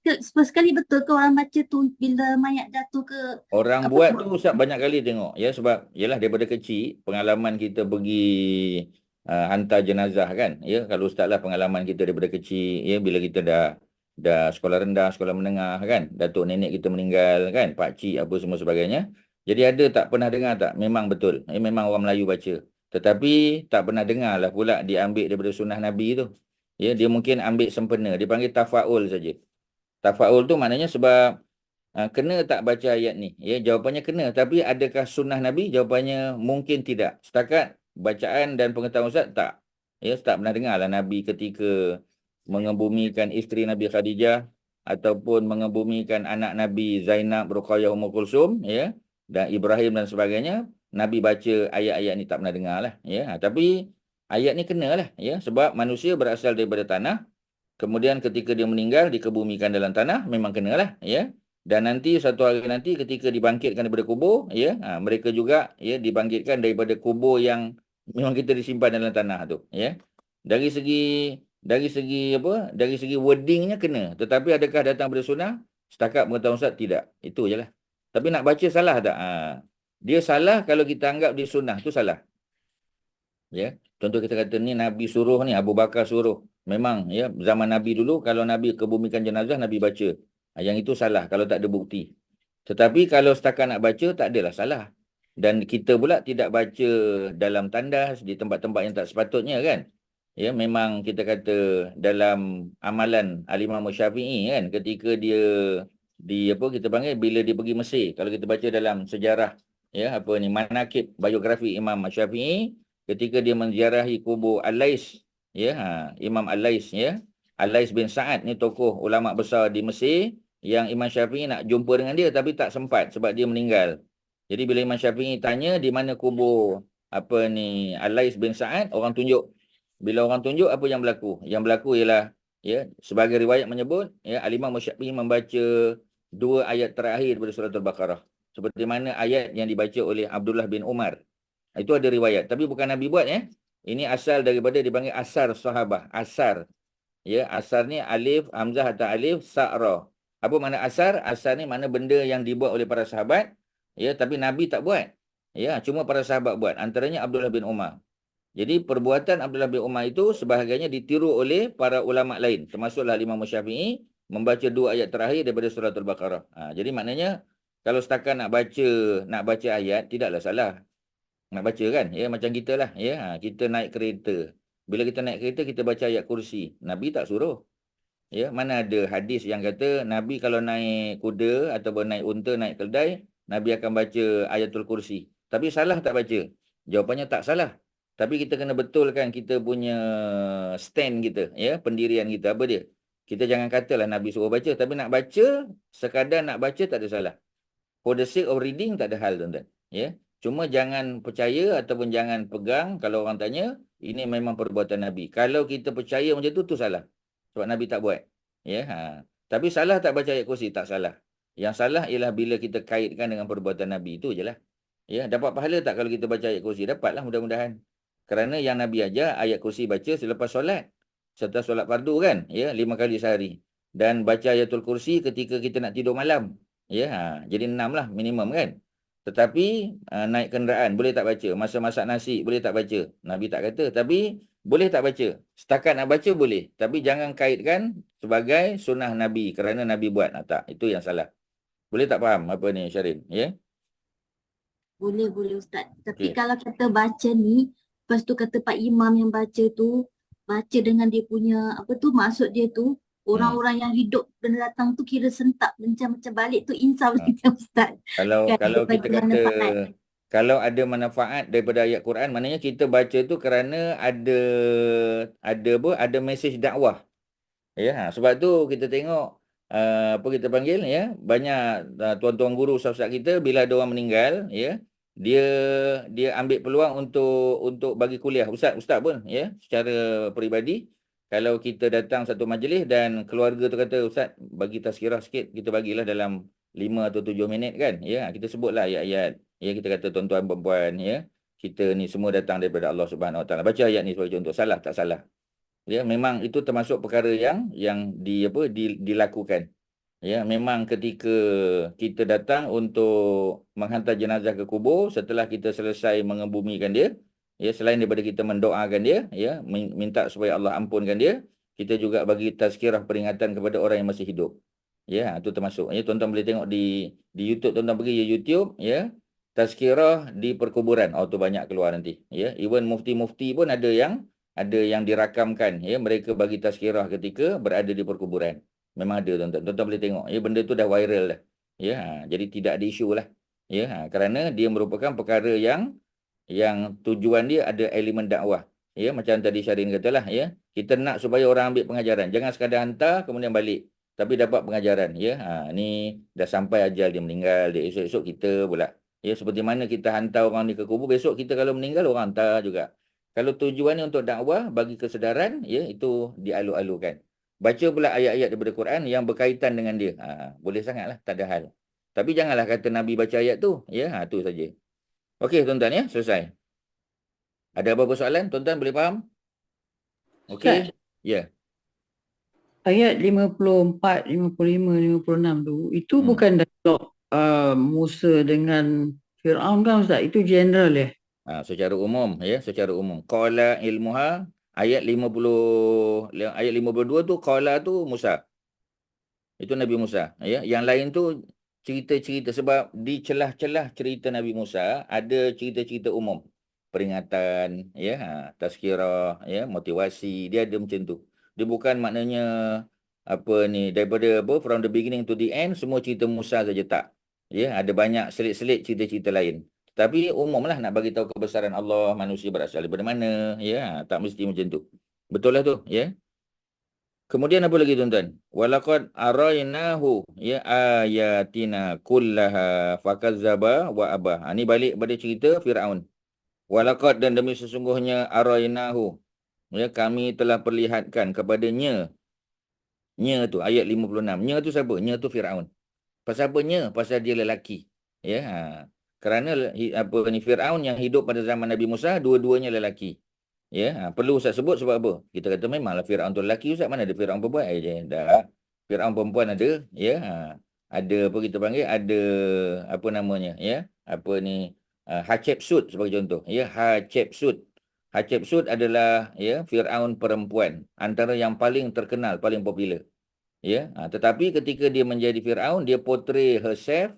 kali betul ke orang baca tu bila mayat jatuh ke? Orang buat tu Ustaz banyak kali tengok, ya, sebab yalah daripada kecil pengalaman kita pergi hantar jenazah kan, ya. Kalau Ustaz lah pengalaman kita daripada kecil, ya, bila kita dah sekolah rendah, sekolah menengah kan, datuk nenek kita meninggal kan, pak cik apa semua sebagainya. Jadi ada tak pernah dengar tak? Memang betul, memang orang Melayu baca. Tetapi tak pernah dengar lah pula diambil daripada sunnah Nabi tu. Ya, dia mungkin ambil sempena, dia panggil tafaul saja. Tafaul tu maknanya sebab kena tak baca ayat ni? Ya, jawapannya kena, tapi adakah sunnah Nabi? Jawapannya mungkin tidak. Setakat bacaan dan pengetahuan Ustaz tak. Ya, tak pernah dengar lah Nabi ketika mengebumikan isteri Nabi Khadijah ataupun mengebumikan anak Nabi Zainab, Ruqayyah, Ummul Kulsum, ya, dan Ibrahim dan sebagainya, Nabi baca ayat-ayat ni tak pernah dengar lah, ya. Tapi ayat ni kena lah, ya, sebab manusia berasal daripada tanah, kemudian ketika dia meninggal dikebumikan dalam tanah, memang kena lah, ya. Dan nanti satu hari nanti ketika dibangkitkan daripada kubur, ya, mereka juga, ya, dibangkitkan daripada kubur yang memang kita disimpan dalam tanah tu, ya. Dari segi wordingnya kena, tetapi adakah datang pada sunnah? Setakat pengetahuan Ustaz tidak. Itu je lah. Tapi nak baca salah tak? Dia salah kalau kita anggap dia sunnah, tu salah. Ya, contoh kita kata ni Nabi suruh ni, Abu Bakar suruh. Memang, ya, zaman Nabi dulu kalau Nabi kebumikan jenazah Nabi baca. Yang itu salah kalau tak ada bukti. Tetapi kalau setakat nak baca tak adalah salah. Dan kita pula tidak baca dalam tandas di tempat-tempat yang tak sepatutnya kan. Ya, memang kita kata dalam amalan Al-Imam Syafi'i kan, ketika dia kita panggil bila dia pergi Mesir, kalau kita baca dalam sejarah, ya, manaqib biografi Imam Syafi'i, ketika dia menziarahi kubur Al-Lais, ya, Imam Al-Lais, ya, Al-Lais bin Sa'ad ni tokoh ulama besar di Mesir yang Imam Syafi'i nak jumpa dengan dia tapi tak sempat sebab dia meninggal. Jadi bila Imam Syafi'i tanya di mana kubur Al-Lais bin Sa'ad, orang tunjuk. Bila orang tunjuk, apa yang berlaku? Yang berlaku ialah, ya, sebagai riwayat menyebut, ya, Al-Imam Syafi'i membaca 2 ayat terakhir daripada surah Al-Baqarah. Seperti mana ayat yang dibaca oleh Abdullah bin Umar. Itu ada riwayat. Tapi bukan Nabi buat, ya. Ini asal daripada dipanggil asar sahabah. Asar. Ya, asar ni alif, hamzah atau alif, sa'ra. Apa makna asar? Asar ni makna benda yang dibuat oleh para sahabat. Ya, tapi Nabi tak buat. Ya, cuma para sahabat buat. Antaranya Abdullah bin Umar. Jadi perbuatan Abdullah bin Umar itu sebahagiannya ditiru oleh para ulama lain, termasuklah Imam Syafi'i membaca 2 ayat terakhir daripada surah Al-Baqarah. Jadi maknanya kalau setakat nak baca ayat tidaklah salah. Nak baca kan? Ya, macam kita lah. Ya, kita naik kereta. Bila kita naik kereta kita baca ayat kursi. Nabi tak suruh. Ya, mana ada hadis yang kata Nabi kalau naik kuda ataupun naik unta, naik keldai, Nabi akan baca ayatul kursi. Tapi salah tak baca? Jawapannya tak salah. Tapi kita kena betulkan kita punya stand kita, ya, pendirian kita apa dia. Kita jangan katalah Nabi suruh baca, tapi nak baca, sekadar nak baca tak ada salah. For the sake of reading tak ada hal, tuan-tuan. Ya. Cuma jangan percaya ataupun jangan pegang kalau orang tanya, ini memang perbuatan Nabi. Kalau kita percaya macam tu salah. Sebab Nabi tak buat. Ya, Tapi salah tak baca ayat kursi? Tak salah. Yang salah ialah bila kita kaitkan dengan perbuatan Nabi. Itu je lah. Ya, dapat pahala tak kalau kita baca ayat kursi? Dapatlah mudah-mudahan. Kerana yang Nabi ajar ayat kursi baca selepas solat. Serta solat fardu kan? Ya, 5 kali sehari. Dan baca ayatul kursi ketika kita nak tidur malam. Ya, jadi 6 lah minimum kan? Tetapi naik kenderaan boleh tak baca? Masa masak nasi boleh tak baca? Nabi tak kata. Tapi boleh tak baca? Setakat nak baca boleh. Tapi jangan kaitkan sebagai sunnah Nabi. Kerana Nabi buat. Tak, itu yang salah. Boleh tak faham apa ni Syarin? Ya? Boleh Ustaz. Tapi Okey. kalau kita baca ni, lepas tu kata Pak Imam yang baca tu, baca dengan dia punya, apa tu maksud dia tu, orang-orang yang hidup dan datang tu kira sentak macam balik tu insaf macam Ustaz. Kalau Kan, kita daripada kata manfaat. kalau ada manfaat daripada ayat Quran, maknanya kita baca tu kerana ada mesej dakwah. Ya, sebab tu kita tengok apa kita panggil ya, banyak tuan-tuan guru ustaz-ustaz kita bila ada orang meninggal ya, dia ambil peluang untuk bagi kuliah. Ustaz pun ya, secara peribadi kalau kita datang satu majlis dan keluarga tu kata ustaz bagi tazkirah sikit, kita bagilah dalam 5 atau 7 minit kan ya, kita sebutlah ayat-ayat ya, kita kata tuan-tuan perempuan ya, kita ni semua datang daripada Allah Subhanahu Wa Taala, baca ayat ni sebagai contoh. Salah tak salah? Ya, memang itu termasuk perkara yang dilakukan. Ya, memang ketika kita datang untuk menghantar jenazah ke kubur, setelah kita selesai mengebumikan dia, ya, selain daripada kita mendoakan dia, ya, minta supaya Allah ampunkan dia, kita juga bagi tazkirah peringatan kepada orang yang masih hidup. Ya, itu termasuk. Ya, tuan-tuan boleh tengok di YouTube, tuan-tuan pergi YouTube, ya, tazkirah di perkuburan. Oh, tu banyak keluar nanti. Ya, even mufti-mufti pun ada yang dirakamkan, ya, mereka bagi tazkirah ketika berada di perkuburan. Memang ada, tuan-tuan. Tuan-tuan boleh tengok. Ya, benda tu dah viral dah. Ya, jadi tidak ada isu lah. Ya, kerana dia merupakan perkara yang tujuan dia ada elemen dakwah. Ya, macam tadi Syarin katalah, ya, kita nak supaya orang ambil pengajaran. Jangan sekadar hantar kemudian balik, tapi dapat pengajaran. Ya, ni dah sampai ajal dia meninggal, dia esok-esok kita pula. Ya, seperti mana kita hantar orang ni ke kubur, besok kita kalau meninggal orang hantar juga. Kalau tujuannya untuk dakwah, bagi kesedaran, ya, itu dialu-alukan. Baca pula ayat-ayat daripada Quran yang berkaitan dengan dia. Boleh sangatlah, tak ada hal. Tapi janganlah kata Nabi baca ayat tu. Ya, tu saja. Okey, tuan-tuan, ya, selesai. Ada apa-apa soalan? Tuan-tuan boleh faham? Okey. Ya. Ayat 54, 55, 56 tu, itu bukan dialog Musa dengan Fir'aun kan Ustaz? Itu general ya? Secara umum, ya, secara umum. Qala ilmuha, ayat 52 tu, qala tu Musa. Itu Nabi Musa. Ya. Yang lain tu cerita-cerita, sebab di celah-celah cerita Nabi Musa ada cerita-cerita umum. Peringatan, ya, tazkirah, ya, motivasi, dia ada macam tu. Dia bukan maknanya apa ni daripada from the beginning to the end semua cerita Musa saja, tak. Ya, ada banyak selit-selit cerita-cerita lain. Tapi umumlah nak bagi tahu kebesaran Allah, manusia berasal daripada mana, ya, tak mesti macam tu. Betul lah tu, ya. Kemudian apa lagi tuan-tuan? Walaqad arainahu ya ayatina kullaha fakazzaba wa abah. Ini balik pada cerita Firaun. Walaqad, dan demi sesungguhnya, arainahu, ya, kami telah perlihatkan kepadanya. Nya tu ayat 56. Nya tu siapa? Nya tu Firaun. Pasal apa nya? Pasal dia lelaki. Ya. Kerana ni Firaun yang hidup pada zaman Nabi Musa, dua-duanya lelaki. Ya, perlu Ustaz sebut sebab apa? Kita kata memanglah Firaun tu lelaki Ustaz, mana ada Firaun perempuan? Dah. Firaun perempuan ada, ya. Ada apa kita panggil? Ada apa namanya, ya? Apa ni? Hatshepsut sebagai contoh, ya. Hatshepsut adalah, ya, Firaun perempuan, antara yang paling terkenal, paling popular. Ya, tetapi ketika dia menjadi Firaun, dia portray herself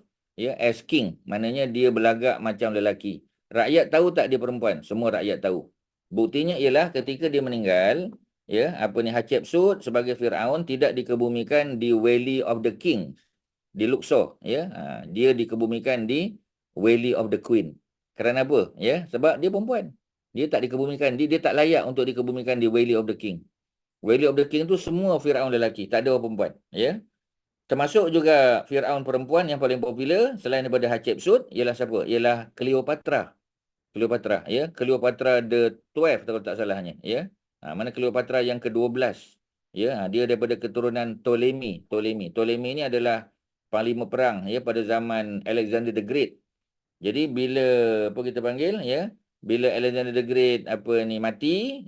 as king. Maknanya dia berlagak macam lelaki. Rakyat tahu tak dia perempuan? Semua rakyat tahu. Buktinya ialah ketika dia meninggal, Hatshepsut sebagai Firaun tidak dikebumikan di Valley of the King di Luxor, dia dikebumikan di Valley of the Queen. Kerana apa? Sebab dia perempuan. Dia tak dikebumikan, dia tak layak untuk dikebumikan di Valley of the King. Valley of the King tu semua Firaun lelaki, tak ada orang perempuan, Termasuk juga Firaun perempuan yang paling popular selain daripada Hatshepsut ialah siapa? Ialah Cleopatra. Cleopatra the 12 kalau tak salahnya, mana Cleopatra yang ke-12. Dia daripada keturunan Ptolemy. Ptolemy ni adalah panglima perang pada zaman Alexander the Great. Jadi bila kita panggil, bila Alexander the Great mati,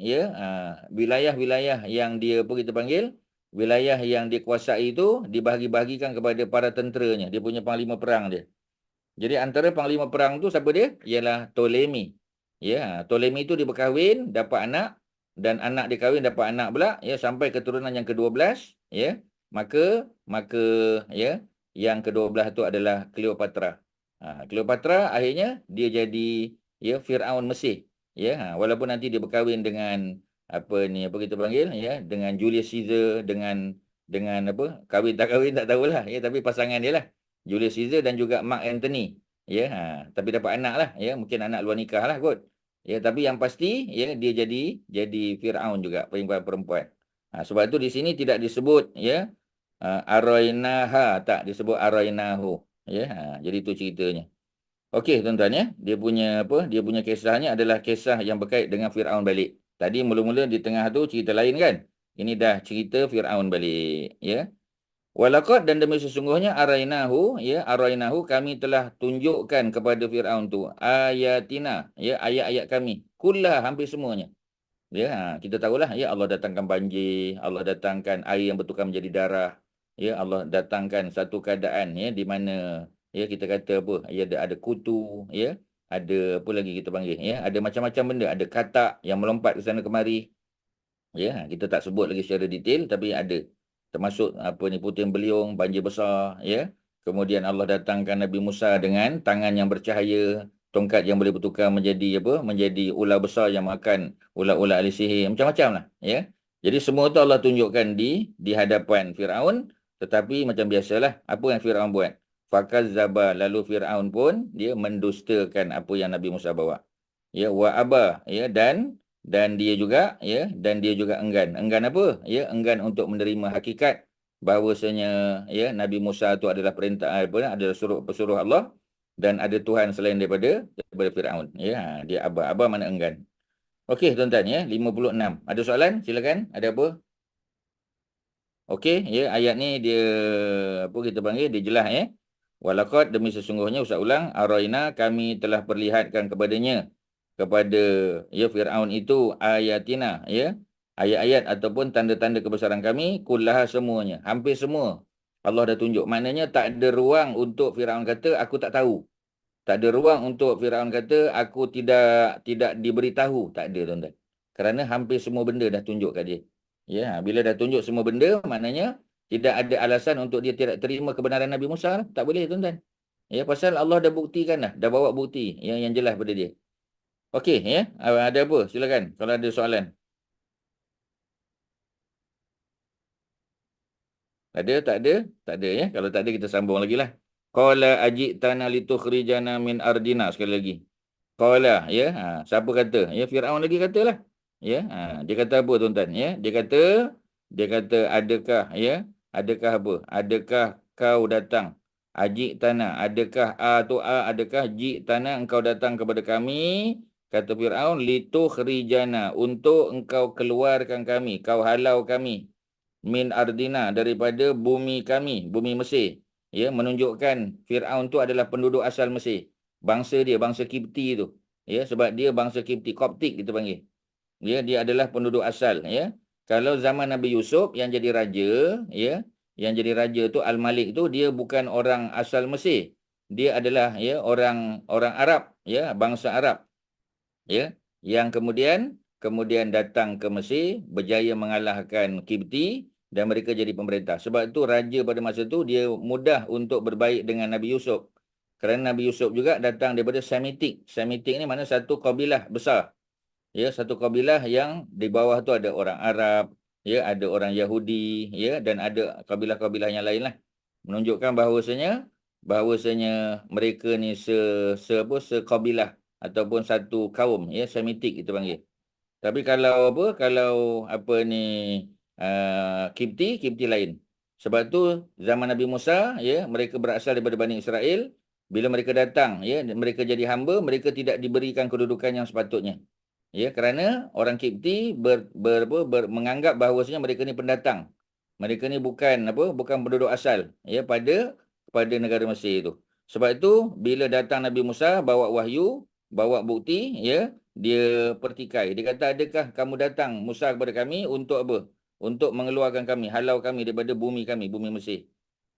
wilayah-wilayah yang dia kita panggil, wilayah yang dia kuasai itu dibahagi-bahagikan kepada para tenteranya, dia punya panglima perang dia. Jadi antara panglima perang tu siapa dia? Ialah Ptolemy. Ptolemy itu dia berkahwin, dapat anak, dan anak dia kahwin dapat anak pula, sampai keturunan yang ke-12, maka yang ke-12 tu adalah Cleopatra. Cleopatra akhirnya dia jadi Firaun Mesir. Walaupun nanti dia berkahwin dengan kita panggil, dengan Julius Caesar, dengan kahwin tak kahwin tak tahulah, tapi pasangan dia lah Julius Caesar dan juga Mark Antony. Tapi dapat anak lah, mungkin anak luar nikah lah kot. Tapi yang pasti dia jadi Firaun juga, perempuan. Sebab tu di sini tidak disebut Aroinaha, tak disebut Aroinahu. Jadi itu ceritanya. Okey tuan-tuan, dia punya kisahnya adalah kisah yang berkait dengan Firaun balik. Tadi mula-mula di tengah tu cerita lain kan. Ini dah cerita Firaun balik, Walaqad, dan demi sesungguhnya arainahu kami telah tunjukkan kepada Firaun tu ayatina, ayat-ayat kami, kullah, hampir semuanya. Kita tahulah, Allah datangkan banjir, Allah datangkan air yang bertukar menjadi darah. Allah datangkan satu keadaan di mana kita kata ada kutu, ada apa lagi kita panggil, ada macam-macam benda, ada katak yang melompat ke sana kemari. Kita tak sebut lagi secara detail, tapi ada. Termasuk puting beliung, banjir besar, Kemudian Allah datangkan Nabi Musa dengan tangan yang bercahaya, tongkat yang boleh bertukar menjadi menjadi ular besar yang makan ular-ular ahli sihir, macam-macam lah, Jadi semua tu Allah tunjukkan di hadapan Firaun, tetapi macam biasalah, apa yang Firaun buat? Fakazzaba, lalu Firaun pun dia mendustakan apa yang Nabi Musa bawa. Wa aba, dan dia juga enggan apa? Enggan untuk menerima hakikat bahawasanya Nabi Musa itu adalah adalah pesuruh Allah dan ada Tuhan selain daripada Firaun. Dia aba mana enggan. Okey tuan-tuan, 56. Ada soalan? Silakan. Ada apa? Okey, ayat ni dia kita panggil, dia jelas Walaqad, demi sesungguhnya, usah ulang, araina, kami telah perlihatkan kepada Firaun itu ayatina, ayat-ayat ataupun tanda-tanda kebesaran kami, kullaha, semuanya, hampir semua Allah dah tunjuk. Maknanya tak ada ruang untuk Firaun kata aku tak tahu. Tak ada ruang untuk Firaun kata aku tidak diberitahu. Tak ada tuan-tuan. Kerana hampir semua benda dah tunjuk kat dia. Bila dah tunjuk semua benda, maknanya tidak ada alasan untuk dia tidak terima kebenaran Nabi Musa. Tak boleh tuan-tuan. Pasal Allah dah buktikan dah bawa bukti yang jelas pada dia. Okey, ada apa? Silakan kalau ada soalan. Ada? Tak ada? Tak ada Kalau tak ada kita sambung lagi lah. Qala ajitana litukhrijana min ardina, sekali lagi. Qala, siapa kata? Firaun lagi katalah. Dia kata apa tuan-tuan? Dia kata adakah adakah apa? Adakah kau datang? Ajitana, adakah adakah jitana, engkau datang kepada kami? Kata Firaun, litukhrijana, untuk engkau keluarkan kami, kau halau kami, min ardina, daripada bumi kami, bumi Mesir. Menunjukkan Firaun tu adalah penduduk asal Mesir. Bangsa dia, bangsa Kipti tu. Sebab dia bangsa Kipti, Koptik kita panggil. Dia adalah penduduk asal. Kalau zaman Nabi Yusuf yang jadi raja, yang jadi raja tu Al-Malik tu, dia bukan orang asal Mesir. Dia adalah orang Arab, bangsa Arab. Yang kemudian datang ke Mesir, berjaya mengalahkan Kipti dan mereka jadi pemerintah. Sebab tu raja pada masa tu dia mudah untuk berbaik dengan Nabi Yusuf. Kerana Nabi Yusuf juga datang daripada Semitik. Semitik ni mana satu kabilah besar. Ya, satu kabilah yang di bawah tu ada orang Arab, ya, ada orang Yahudi, ya, dan ada kabilah-kabilah yang lain lah. Menunjukkan bahawasanya mereka ni sekabilah ataupun satu kaum, ya, Semitik kita panggil. Tapi kalau ni Kipti lain. Sebab tu zaman Nabi Musa, ya, mereka berasal daripada Bani Israel. Bila mereka datang, ya, mereka jadi hamba, mereka tidak diberikan kedudukan yang sepatutnya. Ya, kerana orang Kipti menganggap bahawasanya mereka ni pendatang. Mereka ni bukan penduduk asal, ya, pada negara Mesir itu. Sebab itu bila datang Nabi Musa bawa wahyu, bawa bukti, ya, dia pertikai. Dia kata, adakah kamu datang Musa kepada kami untuk apa? Untuk mengeluarkan kami, halau kami daripada bumi kami, bumi Mesir.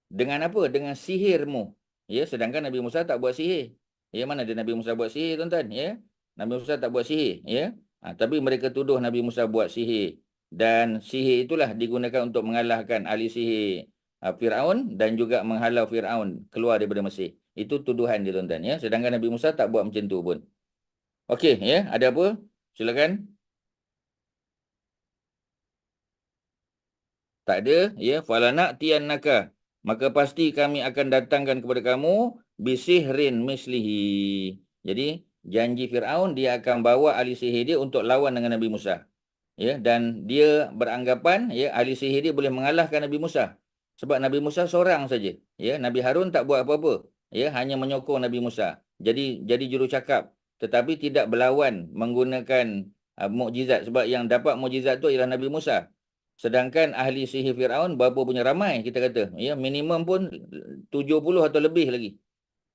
Dengan apa? Dengan sihirmu. Ya, sedangkan Nabi Musa tak buat sihir. Ya, mana ada Nabi Musa buat sihir, tuan-tuan, ya? Nabi Musa tak buat sihir, ya. Tapi mereka tuduh Nabi Musa buat sihir. Dan sihir itulah digunakan untuk mengalahkan ahli sihir Firaun dan juga menghalau Firaun keluar daripada Mesir. Itu tuduhan dia, tuan-tuan, ya. Sedangkan Nabi Musa tak buat macam tu pun. Okey, ya, ada apa? Silakan. Tak ada, ya. Falana'tiyannaka, maka pasti kami akan datangkan kepada kamu bisihrin mislihi. Jadi janji Firaun dia akan bawa ahli sihir dia untuk lawan dengan Nabi Musa. Ya, dan dia beranggapan, ya, ahli sihir dia boleh mengalahkan Nabi Musa. Sebab Nabi Musa seorang saja. Ya, Nabi Harun tak buat apa-apa. Ya, hanya menyokong Nabi Musa. Jadi jurucakap, tetapi tidak berlawan menggunakan mukjizat, sebab yang dapat mukjizat tu ialah Nabi Musa. Sedangkan ahli sihir Firaun berapa punya ramai kita kata. Ya, minimum pun 70 atau lebih lagi.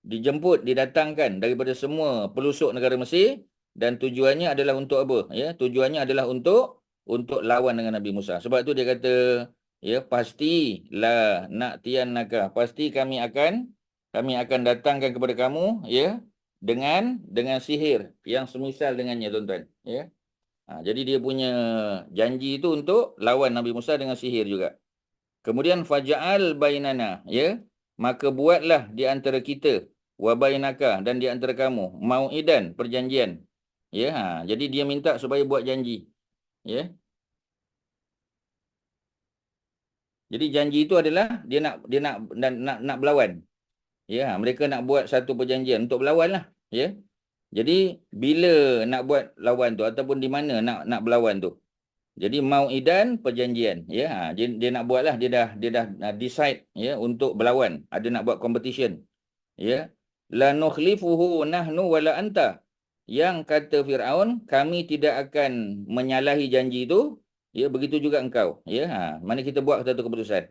Dijemput, didatangkan daripada semua pelosok negara Mesir, dan tujuannya adalah untuk apa? Ya, tujuannya adalah untuk lawan dengan Nabi Musa. Sebab tu dia kata, ya, pastilah na'tiyannaka, pasti kami akan datangkan kepada kamu, ya, dengan sihir yang semisal dengannya, tuan-tuan, ya. Jadi dia punya janji itu untuk lawan Nabi Musa dengan sihir juga. Kemudian faja'al bainana, ya, maka buatlah di antara kita wa bainaka, dan di antara kamu mau'idan, perjanjian. Ya, jadi dia minta supaya buat janji. Ya. Jadi janji itu adalah dia nak berlawan. Ya, mereka nak buat satu perjanjian untuk berlawan lah. Ya. Jadi bila nak buat lawan tu ataupun di mana nak berlawan tu. Jadi mau'idan, perjanjian, ya. Dia nak buatlah, dia dah decide, ya, untuk berlawan, ada nak buat competition. Ya. La nukhlifuhu nahnu wala anta. Yang kata Firaun, kami tidak akan menyalahi janji itu, ya, begitu juga engkau, ya. Mana kita buat satu keputusan.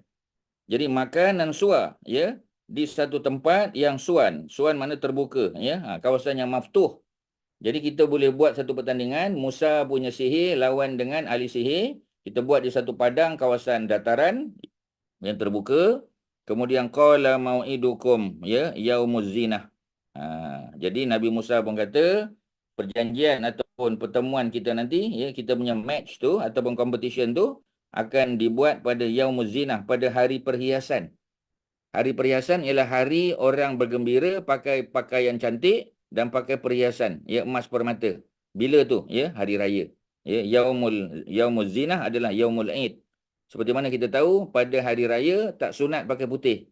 Jadi makan dan suar, ya, di satu tempat yang suan mana terbuka, ya, kawasan yang maftuh. Jadi kita boleh buat satu pertandingan, Musa punya sihir lawan dengan ahli sihir, kita buat di satu padang kawasan dataran yang terbuka. Kemudian qala mau'idukum, ya, yaumuz zinah. Jadi Nabi Musa pun kata perjanjian ataupun pertemuan kita nanti, ya, kita punya match tu ataupun competition tu akan dibuat pada yaumuz zinah, pada hari perhiasan. Hari perhiasan ialah hari orang bergembira pakai pakaian cantik dan pakai perhiasan, ya, emas permata. Bila tu? Ya, hari raya. Ya, yaumuz zinah adalah yaumul Eid. Seperti mana kita tahu pada hari raya tak sunat pakai putih.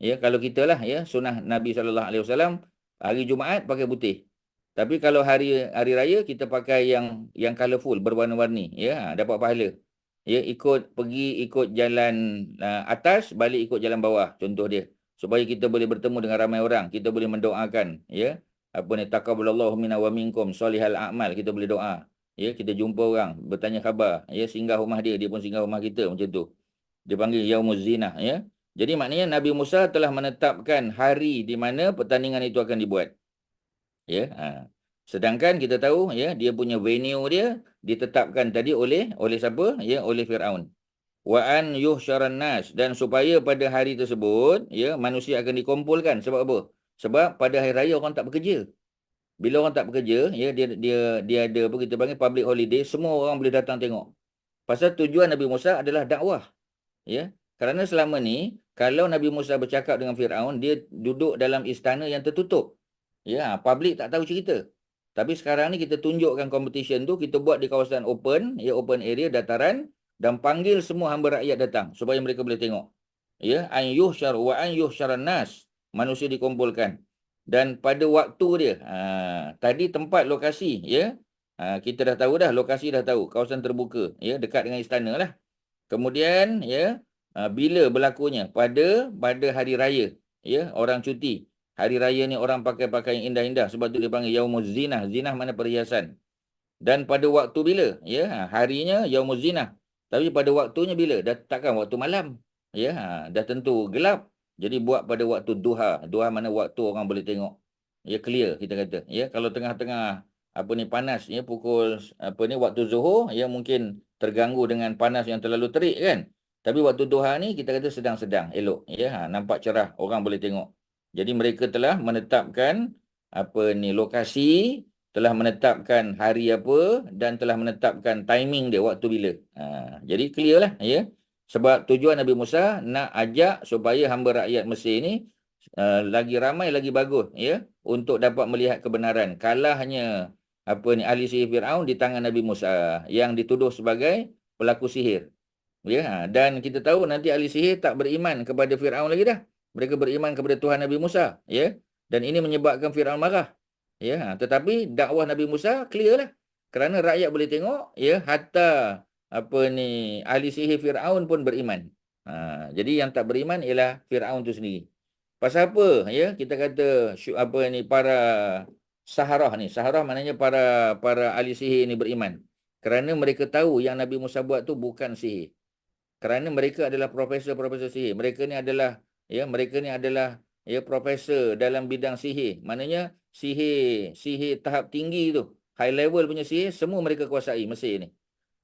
Ya, kalau kita lah, ya, sunnah Nabi SAW hari Jumaat pakai putih. Tapi kalau hari raya kita pakai yang colourful, berwarna-warni, ya, dapat pahala. Ya, pergi ikut jalan atas, balik ikut jalan bawah, contoh dia. Supaya kita boleh bertemu dengan ramai orang, kita boleh mendoakan, ya. Taqabbalallahu minna wa minkum solihal a'mal, kita boleh doa. Ya, kita jumpa orang, bertanya khabar, ya, singgah rumah dia pun singgah rumah kita, macam tu. Dia panggil yaumuz zinah, ya. Jadi maknanya Nabi Musa telah menetapkan hari di mana pertandingan itu akan dibuat. Ya, sedangkan kita tahu, ya, dia punya venue dia ditetapkan tadi oleh siapa? Ya, oleh Firaun. Wa an yuhsyaran nas, dan supaya pada hari tersebut, ya, manusia akan dikumpulkan. Sebab apa? Sebab pada hari raya orang tak bekerja. Bila orang tak bekerja, ya, dia ada apa kita panggil public holiday, semua orang boleh datang tengok. Pasal tujuan Nabi Musa adalah dakwah. Ya. Kerana selama ni kalau Nabi Musa bercakap dengan Firaun, dia duduk dalam istana yang tertutup. Ya, public tak tahu cerita. Tapi sekarang ni kita tunjukkan competition tu, kita buat di kawasan open, ya, open area, dataran, dan panggil semua hamba rakyat datang supaya mereka boleh tengok. Ya, an yuhsyar wa an yuhsyaran nas, manusia dikumpulkan. Dan pada waktu dia, tadi tempat lokasi, ya, kita dah tahu dah, lokasi dah tahu, kawasan terbuka, ya, dekat dengan istana lah. Kemudian, ya, bila berlakunya? Pada hari raya, ya, orang cuti. Hari raya ni orang pakai pakaian indah-indah, sebab tu dia panggil Yaumuz Zinah. Zinah mana perhiasan. Dan pada waktu bila? Ya, harinya Yaumuz Zinah. Tapi pada waktunya bila? Dah takkan waktu malam. Ya, dah tentu gelap. Jadi buat pada waktu duha. Duha mana waktu orang boleh tengok. Ya, clear kita kata. Ya, kalau tengah-tengah panas, ya, pukul waktu zuhur, ya, mungkin terganggu dengan panas yang terlalu terik kan. Tapi waktu duha ni kita kata sedang-sedang, elok. Ya, nampak cerah, orang boleh tengok. Jadi mereka telah menetapkan lokasi, telah menetapkan hari apa, dan telah menetapkan timing dia, waktu bila. Jadi clear lah, ya. Sebab tujuan Nabi Musa nak ajak supaya hamba rakyat Mesir ni lagi ramai, lagi bagus, ya, untuk dapat melihat kebenaran. Kalahnya ahli sihir Firaun di tangan Nabi Musa yang dituduh sebagai pelaku sihir. Ya, dan kita tahu nanti ahli sihir tak beriman kepada Firaun lagi dah. Mereka beriman kepada Tuhan Nabi Musa, ya. Dan ini menyebabkan Firaun marah. Ya, tetapi dakwah Nabi Musa clear lah. Kerana rakyat boleh tengok, ya, hatta ahli sihir Firaun pun beriman. Jadi yang tak beriman ialah Firaun tu sendiri. Pasal apa, ya? Kita kata para saharah ni. Saharah maknanya para ahli sihir ni beriman. Kerana mereka tahu yang Nabi Musa buat tu bukan sihir. Kerana mereka adalah profesor-profesor sihir. Mereka ni adalah profesor dalam bidang sihir. Maknanya sihir tahap tinggi tu, high level punya sihir, semua mereka kuasai Mesir ni.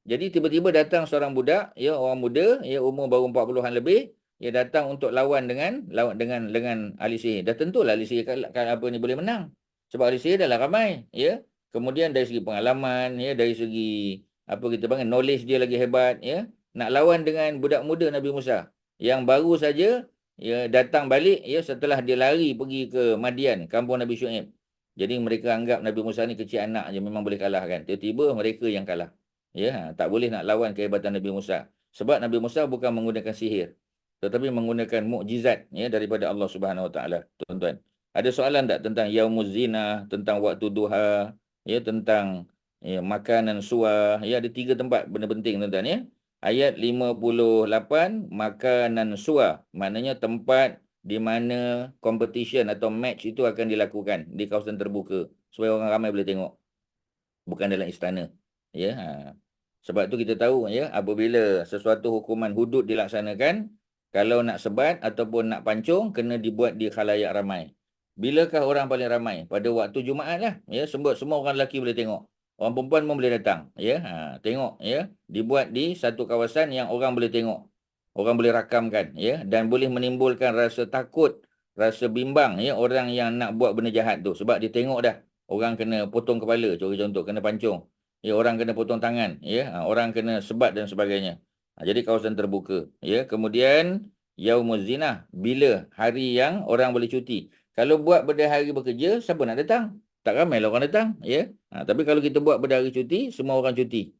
Jadi tiba-tiba datang seorang budak, ya, orang muda, ya, umur baru 40-an lebih, ya, datang untuk lawan dengan ahli sihir. Dah tentulah ahli sihir boleh menang. Sebab ahli sihir dah lah ramai, ya. Kemudian dari segi pengalaman, ya, dari segi kita panggil knowledge dia lagi hebat, ya. Nak lawan dengan budak muda Nabi Musa yang baru saja, ya, datang balik, ya, setelah dia lari pergi ke Madian, kampung Nabi Syuaib. Jadi mereka anggap Nabi Musa ni kecil anak je, memang boleh kalah kan. Tiba-tiba mereka yang kalah. Ya, tak boleh nak lawan kehebatan Nabi Musa. Sebab Nabi Musa bukan menggunakan sihir, tetapi menggunakan mukjizat, ya, daripada Allah Subhanahu Wa Taala. Tuan-tuan, ada soalan tak tentang Yaumuz Zinah, tentang waktu duha, ya, tentang, ya, makanan suah? Ya, ada 3 tempat benda penting, tuan-tuan, ya. Ayat 58, makanan suah, maknanya tempat di mana competition atau match itu akan dilakukan di kawasan terbuka supaya orang ramai boleh tengok, bukan dalam istana. Ya, sebab tu kita tahu, ya, apabila sesuatu hukuman hudud dilaksanakan, kalau nak sebat ataupun nak pancung, kena dibuat di khalayak ramai. Bilakah orang paling ramai? Pada waktu Jumaat lah, ya. Semua orang lelaki boleh tengok, orang perempuan pun boleh datang, ya. Tengok, ya, dibuat di satu kawasan yang orang boleh tengok, orang boleh rakamkan, ya, dan boleh menimbulkan rasa takut, rasa bimbang, ya, orang yang nak buat benda jahat tu. Sebab dia tengok dah orang kena potong kepala, contoh, kena pancung, ya, orang kena potong tangan, ya, orang kena sebat dan sebagainya. Jadi kawasan terbuka, ya. Kemudian Yaumuz Zinah, bila hari yang orang boleh cuti. Kalau buat pada hari bekerja, siapa nak datang? Tak ramai lah orang datang, ya. Tapi kalau kita buat pada hari cuti, semua orang cuti.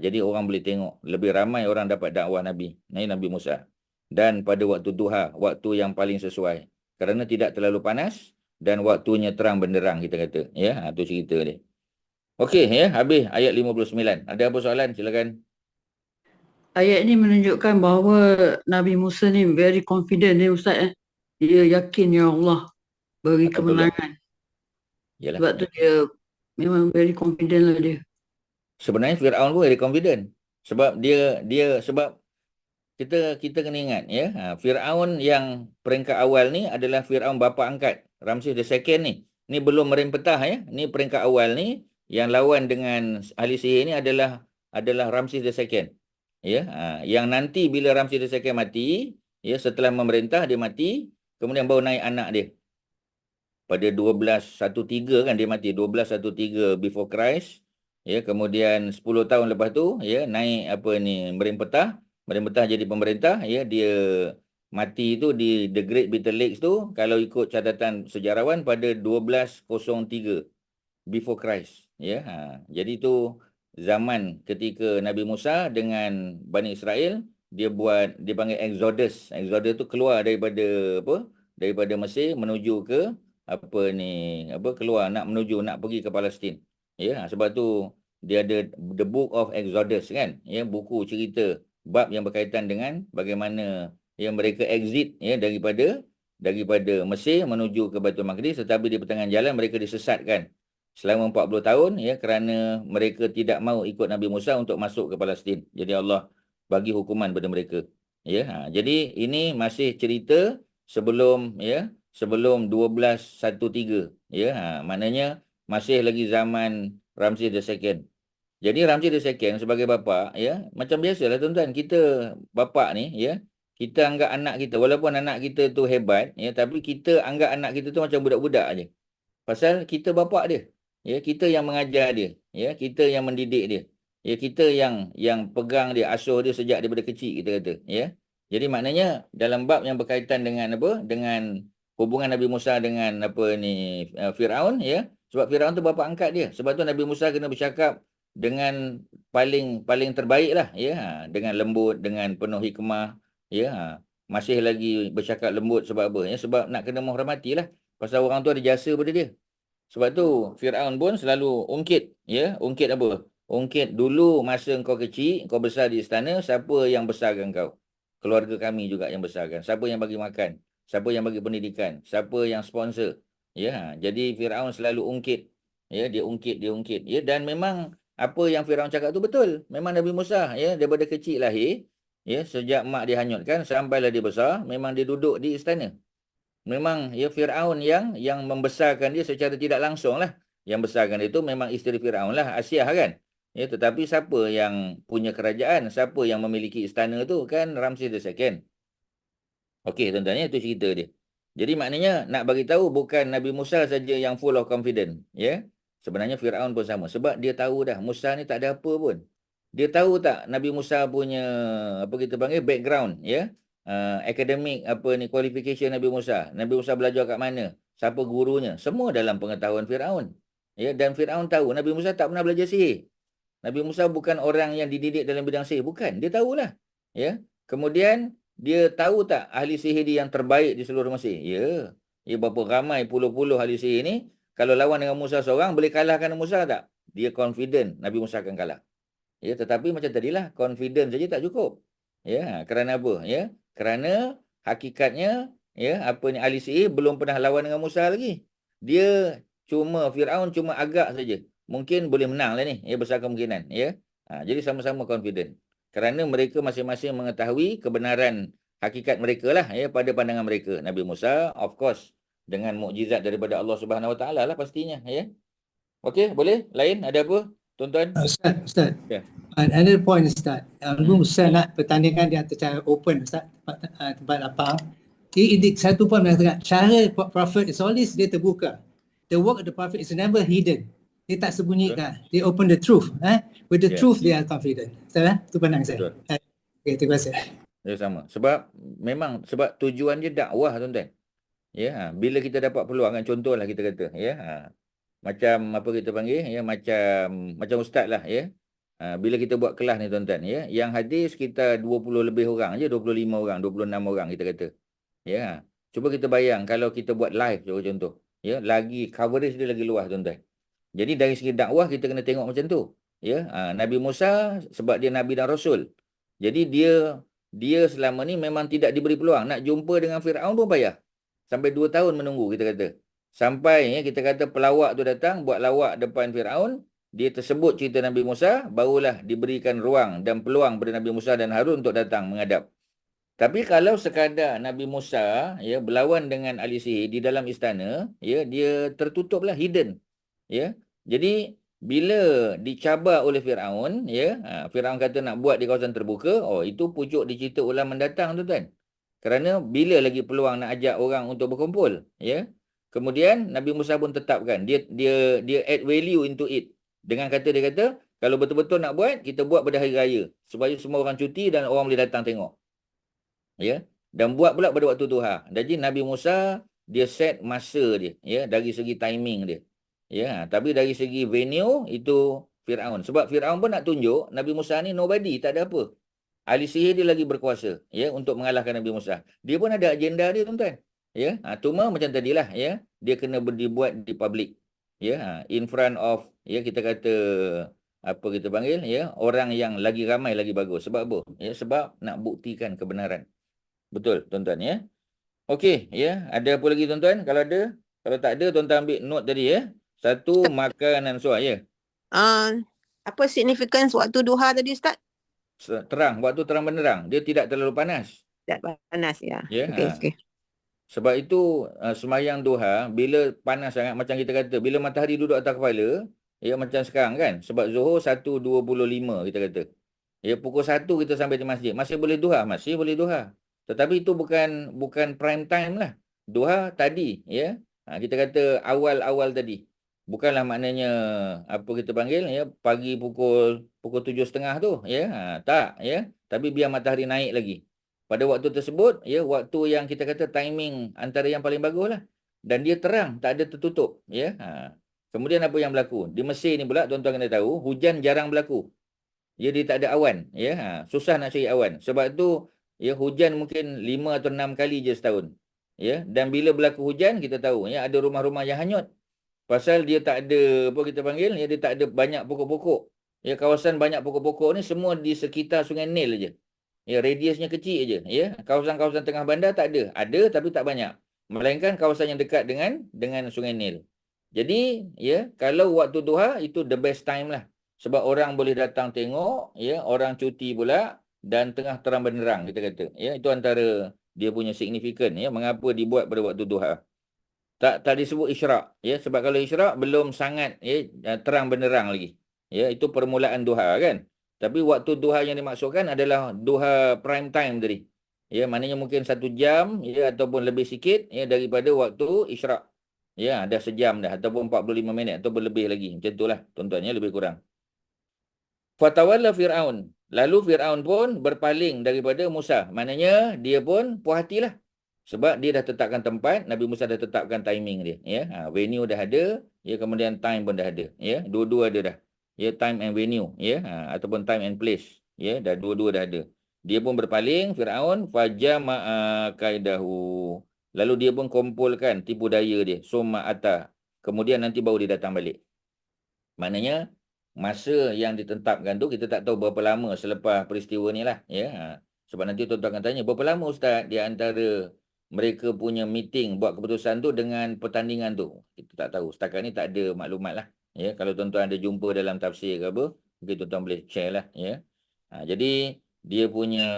Jadi orang boleh tengok, lebih ramai orang dapat dakwah Nabi Musa. Dan pada waktu duha, waktu yang paling sesuai. Kerana tidak terlalu panas dan waktunya terang benderang, kita kata, ya. Itu cerita dia. Okey, ya, habis ayat 59. Ada apa soalan? Silakan. Ayat ni menunjukkan bahawa Nabi Musa ni very confident ni Ustaz. Dia yakin ya Allah beri kemenangan. Yalah. Sebab tu dia memang very confident lah dia. Sebenarnya Firaun pun very confident. Sebab dia sebab kita kena ingat, ya, Firaun yang peringkat awal ni adalah Firaun bapa angkat, Ramses II ni. Ni belum merempetah, ya. Ni peringkat awal ni yang lawan dengan ahli sihir ni adalah Ramses II. Ya, yang nanti bila Ramses II mati, ya, setelah memerintah dia mati, kemudian baru naik anak dia. Pada 1213 kan dia mati, 1213 before Christ. Ya, kemudian 10 tahun lepas tu, ya, naik merempetah, Memerintah jadi pemerintah, ya, dia mati tu di The Great Bitter Lakes tu, kalau ikut catatan sejarawan pada 1203 before Christ, ya. Jadi tu zaman ketika Nabi Musa dengan Bani Israel, dia panggil Exodus. Exodus tu keluar daripada daripada Mesir menuju ke keluar nak pergi ke Palestin. Ya, sebab tu dia ada the book of Exodus kan, ya, buku cerita bab yang berkaitan dengan bagaimana yang mereka exit, ya, daripada Mesir menuju ke Baitul Maqdis, tetapi di pertengahan jalan mereka disesatkan selama 40 tahun, ya, kerana mereka tidak mahu ikut Nabi Musa untuk masuk ke Palestin. Jadi Allah bagi hukuman pada mereka. Ya, jadi ini masih cerita sebelum 1213, ya. Maknanya masih lagi zaman Ramses II. Jadi Ramses II sebagai bapa, ya, macam biasalah tuan-tuan, kita bapa ni, ya, kita anggap anak kita, walaupun anak kita tu hebat, ya, tapi kita anggap anak kita tu macam budak-budak aje. Pasal kita bapa dia. Ya, kita yang mengajar dia, ya, kita yang mendidik dia. Ya, kita yang pegang dia, asuh dia sejak daripada kecil, kita kata, ya. Jadi maknanya dalam bab yang berkaitan dengan dengan hubungan Nabi Musa dengan Firaun, ya. Sebab Firaun tu bapa angkat dia. Sebab tu Nabi Musa kena bercakap dengan paling terbaik lah, ya, dengan lembut, dengan penuh hikmah, ya. Masih lagi bercakap lembut sebab apa? Ya, sebab nak kena menghormati lah. Pasal orang tu ada jasa pada dia. Sebab tu Firaun pun selalu ungkit, ya. Ungkit apa? Ungkit dulu masa kau kecil, kau besar di istana, siapa yang besarkan kau? Keluarga kami juga yang besarkan. Siapa yang bagi makan? Siapa yang bagi pendidikan? Siapa yang sponsor? Ya, jadi Firaun selalu ungkit. Ya, dia ungkit. Ya, dan memang apa yang Firaun cakap tu betul. Memang Nabi Musa, ya, daripada kecil lahir, ya, sejak mak dia hanyutkan sampailah dia besar, memang dia duduk di istana. Memang, ya, Firaun yang membesarkan dia secara tidak langsung lah. Yang besarkan itu memang isteri Firaun lah, Asyah kan. Ya, tetapi siapa yang punya kerajaan, siapa yang memiliki istana tu kan Ramses II. Okey, tuan-tuan, itu cerita dia. Jadi maknanya nak bagi tahu bukan Nabi Musa saja yang full of confidence, ya. Sebenarnya Firaun pun sama, sebab dia tahu dah Musa ni tak ada apa pun. Dia tahu tak Nabi Musa punya kita panggil background, ya. Akademik qualification Nabi Musa. Nabi Musa belajar kat mana? Siapa gurunya? Semua dalam pengetahuan Firaun. Ya, dan Firaun tahu Nabi Musa tak pernah belajar sihir. Nabi Musa bukan orang yang dididik dalam bidang sihir, bukan. Dia tahulah. Ya. Kemudian dia tahu tak ahli sihir dia yang terbaik di seluruh Mesir? Ya. Ya, berapa ramai puluh-puluh ahli sihir ni, kalau lawan dengan Musa seorang, boleh kalahkan Musa tak? Dia confident Nabi Musa akan kalah. Ya, tetapi macam tadilah, confident saja tak cukup. Ya, kerana apa? Ya, kerana hakikatnya, ya, ahli sihir belum pernah lawan dengan Musa lagi. Firaun cuma agak saja. Mungkin boleh menang lah ni, ya, besar kemungkinan, ya. Jadi sama-sama confident. Kerana mereka masing-masing mengetahui kebenaran hakikat mereka lah, ya, pada pandangan mereka. Nabi Musa, of course, dengan mukjizat daripada Allah Subhanahu Wa Taala lah pastinya, ya. Okey, boleh? Lain ada apa, tuan-tuan? Ustaz. Ya. Another point, Ustaz. Ustaz nak pertandingan dia secara open, Ustaz, tempat lapang. Ini satu point mengatakan cara Prophet is always dia terbuka. The work of the Prophet is never hidden. Dia tak sembunyikan. Dia open the truth. With the truth, they are confident. Ustaz, itu pandang saya. Okay, terima kasih. Ya, sama. Sebab tujuan dia dakwah, tuan-tuan. Ya, bila kita dapat peluang, kan, contohlah kita kata, ya, macam apa kita panggil, ya, macam ustaz lah, ya. Bila kita buat kelas ni, tuan-tuan, ya, yang hadis kita 20 lebih orang je, 25 orang, 26 orang kita kata. Ya. Cuba kita bayang kalau kita buat live contoh, ya, lagi coverage dia lagi luas, tuan-tuan. Jadi dari segi dakwah kita kena tengok macam tu. Ya, Nabi Musa sebab dia Nabi dan Rasul. Jadi dia selama ni memang tidak diberi peluang. Nak jumpa dengan Firaun pun payah. Sampai 2 tahun menunggu, kita kata. Sampai, ya, kita kata pelawak tu datang buat lawak depan Firaun, dia tersebut cerita Nabi Musa, barulah diberikan ruang dan peluang pada Nabi Musa dan Harun untuk datang menghadap. Tapi kalau sekadar Nabi Musa, ya, berlawan dengan ahli sihir di dalam istana, ya, dia tertutuplah, hidden. Ya. Jadi bila dicabar oleh Firaun, ya, Firaun kata nak buat di kawasan terbuka, itu pucuk di cerita ulang mendatang, tuan-tuan. Kerana bila lagi peluang nak ajak orang untuk berkumpul, ya. Kemudian Nabi Musa pun tetapkan dia add value into it. Dengan kata dia kata Kalau betul-betul nak buat, kita buat pada hari raya supaya semua orang cuti dan orang boleh datang tengok. Ya. Dan buat pula pada waktu duha. Jadi Nabi Musa dia set masa dia, ya, dari segi timing dia. Ya, tapi dari segi venue itu Firaun. Sebab Firaun pun nak tunjuk Nabi Musa ni nobody, tak ada apa. Ahli sihir dia lagi berkuasa, ya, untuk mengalahkan Nabi Musa. Dia pun ada agenda dia, tuan-tuan. Ya, cuma macam tadilah, ya, dia kena dibuat di public. Ya, in front of, ya, kita kata apa kita panggil, ya, orang yang lagi ramai lagi bagus. Sebab apa? Ya, sebab nak buktikan kebenaran. Betul, tuan-tuan, ya. Okey, ya. Ada apa lagi, tuan-tuan? Kalau ada, kalau tak ada, tuan-tuan ambil note tadi, ya. Satu, makan dan suar, ya. Apa significance waktu duha tadi, Ustaz? Terang, waktu terang benderang. Dia tidak terlalu panas. Tak panas, ya. Ya, Okey. Sebab itu sembahyang duha, bila panas sangat, macam kita kata, bila matahari duduk atas kepala, ya, macam sekarang kan. Sebab Zuhur 1.25 kita kata. Ya, pukul 1 kita sampai di masjid. Masih boleh duha? Masih boleh duha. Tetapi itu bukan prime time lah. Duha tadi, ya. Kita kata awal-awal tadi. Bukanlah maknanya apa kita panggil, ya, pagi pukul 7.30 tu, ya. Tak, ya. Tapi biar matahari naik lagi. Pada waktu tersebut, ya, waktu yang kita kata timing antara yang paling bagus lah. Dan dia terang, tak ada tertutup, ya. Kemudian apa yang berlaku? Di Mesir ni pula, tuan-tuan kena tahu, hujan jarang berlaku. Ya, dia tak ada awan, ya. Susah nak cari awan. Sebab tu, ya, hujan mungkin 5 atau 6 kali je setahun. Ya, dan bila berlaku hujan, kita tahu, ya, ada rumah-rumah yang hanyut. Pasal dia tak ada, apa kita panggil, ya, dia tak ada banyak pokok-pokok. Ya, kawasan banyak pokok-pokok ni semua di sekitar Sungai Nil je. Ya, radiusnya kecil je, ya. Kawasan-kawasan tengah bandar tak ada. Ada tapi tak banyak. Melainkan kawasan yang dekat dengan Sungai Nil. Jadi, ya, kalau waktu duha itu the best time lah. Sebab orang boleh datang tengok, ya, orang cuti pula dan tengah terang benderang kita kata. Ya, itu antara dia punya signifikan, ya, mengapa dibuat pada waktu duha. Tak disebut isyraq, ya, sebab kalau isyraq belum sangat, ya, terang benderang lagi. Ya, itu permulaan duha kan. Tapi waktu duha yang dimaksudkan adalah duha prime time tadi. Ya, maknanya mungkin 1 jam, ya, ataupun lebih sikit, ya, daripada waktu isyraq. Ya, dah sejam dah ataupun 45 minit ataupun lebih lagi. Macam itulah tuan-tuan, ya, lebih kurang. Fatawalla Fir'aun. Lalu Fir'aun pun berpaling daripada Musa. Maknanya dia pun puas hatilah. Sebab dia dah tetapkan tempat, Nabi Musa dah tetapkan timing dia. Ya, venue dah ada, ya, kemudian time pun dah ada. Ya, dua-dua ada dah. Ya, time and venue, ya, ataupun time and place. Ya, dah dua-dua dah ada. Dia pun berpaling, Fir'aun, fajama'a kaidahu. Lalu dia pun kumpulkan tipu daya dia, summa ata. Kemudian nanti baru dia datang balik. Maknanya masa yang ditetapkan tu kita tak tahu berapa lama selepas peristiwa ni lah, ya. Sebab nanti tuan-tuan akan tanya berapa lama Ustaz di antara mereka punya meeting buat keputusan tu dengan pertandingan tu. Kita tak tahu. Setakat ni tak ada maklumat lah. Ya, kalau tuan-tuan ada jumpa dalam tafsir ke apa, mungkin tuan-tuan boleh share lah, ya. Jadi dia punya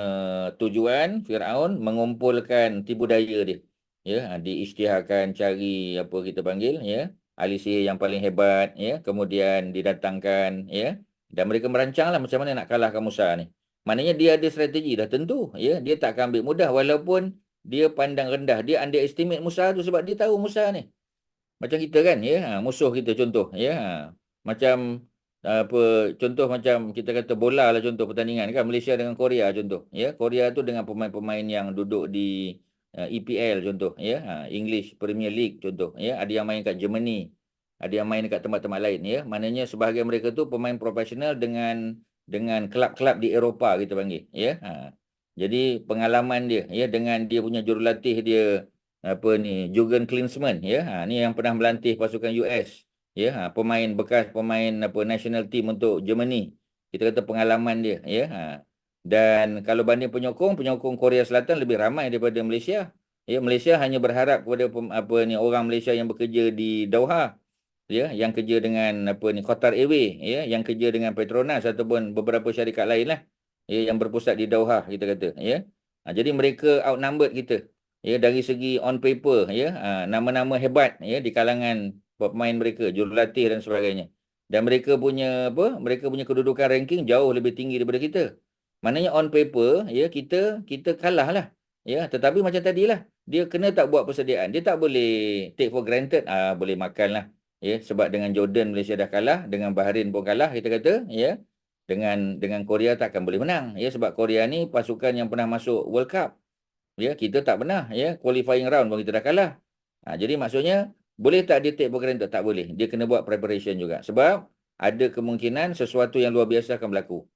tujuan Fir'aun mengumpulkan tipu daya dia. Ya, diisytiharkan cari apa kita panggil, ya, ahli sihir yang paling hebat, ya, kemudian didatangkan, ya, dan mereka merancanglah macam mana nak kalahkan Musa ni. Maknanya dia ada strategi dah tentu, ya, dia tak akan ambil mudah walaupun dia pandang rendah, dia underestimate Musa tu sebab dia tahu Musa ni. Macam kita kan, ya, musuh kita contoh, ya, macam apa contoh macam kita kata bola lah contoh pertandingan kan, Malaysia dengan Korea contoh, ya, Korea tu dengan pemain-pemain yang duduk di EPL contoh, ya, English Premier League contoh, ya, ada yang main kat Germany, ada yang main dekat tempat-tempat lain, ya, maknanya sebahagian mereka tu pemain profesional dengan kelab-kelab di Eropah kita panggil, ya. Jadi pengalaman dia, ya, dengan dia punya jurulatih dia apa ni, Jurgen Klinsmann, ya, ni yang pernah melatih pasukan US, ya, bekas pemain apa national team untuk Germany. Kita kata pengalaman dia, ya. Dan kalau banding penyokong Korea Selatan lebih ramai daripada Malaysia. Ya, Malaysia hanya berharap kepada apa ni orang Malaysia yang bekerja di Doha, ya, yang kerja dengan apa ni Qatar Airways, ya, yang kerja dengan Petronas ataupun beberapa syarikat lain lah, ya, yang berpusat di Doha kita kata, ya. Jadi mereka outnumbered kita, ya, dari segi on paper, ya, nama-nama hebat, ya, di kalangan pemain mereka, jurulatih dan sebagainya. Dan mereka punya kedudukan ranking jauh lebih tinggi daripada kita. Maknanya on paper, ya, kita kalah lah, ya. Tetapi macam tadilah, dia kena tak buat persediaan. Dia tak boleh take for granted, boleh makan lah. Ya, sebab dengan Jordan Malaysia dah kalah, dengan Bahrain pun kalah kita kata, ya. Dengan Korea takkan boleh menang, ya, sebab Korea ni pasukan yang pernah masuk World Cup. Ya, kita tak pernah, ya, qualifying round pun kita dah kalah. Jadi maksudnya boleh tak dia take for granted? Tak boleh. Dia kena buat preparation juga. Sebab ada kemungkinan sesuatu yang luar biasa akan berlaku.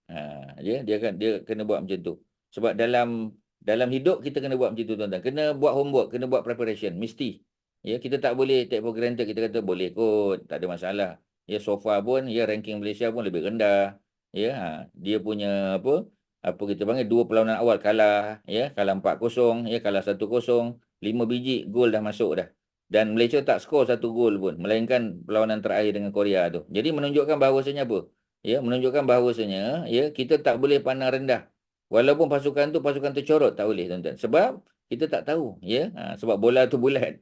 Dia kena buat macam tu. Sebab dalam hidup kita kena buat macam tu, tuan-tuan. Kena buat homework, kena buat preparation, mesti. Ya, kita tak boleh take for granted. Kita kata boleh kot, tak ada masalah. Ya, so far pun ya ranking Malaysia pun lebih rendah. Ya, dia punya apa kita panggil 2 perlawanan awal kalah, ya, kalah 4-0, ya, kalah 1-0, 5 biji gol dah masuk dah. Dan Malaysia tak skor 1 gol pun, melainkan perlawanan terakhir dengan Korea tu. Jadi menunjukkan bahawasanya apa? Ya, menunjukkan bahawasanya ya kita tak boleh pandang rendah. Walaupun pasukan tu pasukan tercorot, tak boleh, tuan-tuan. Sebab kita tak tahu, ya. Sebab bola tu bulat.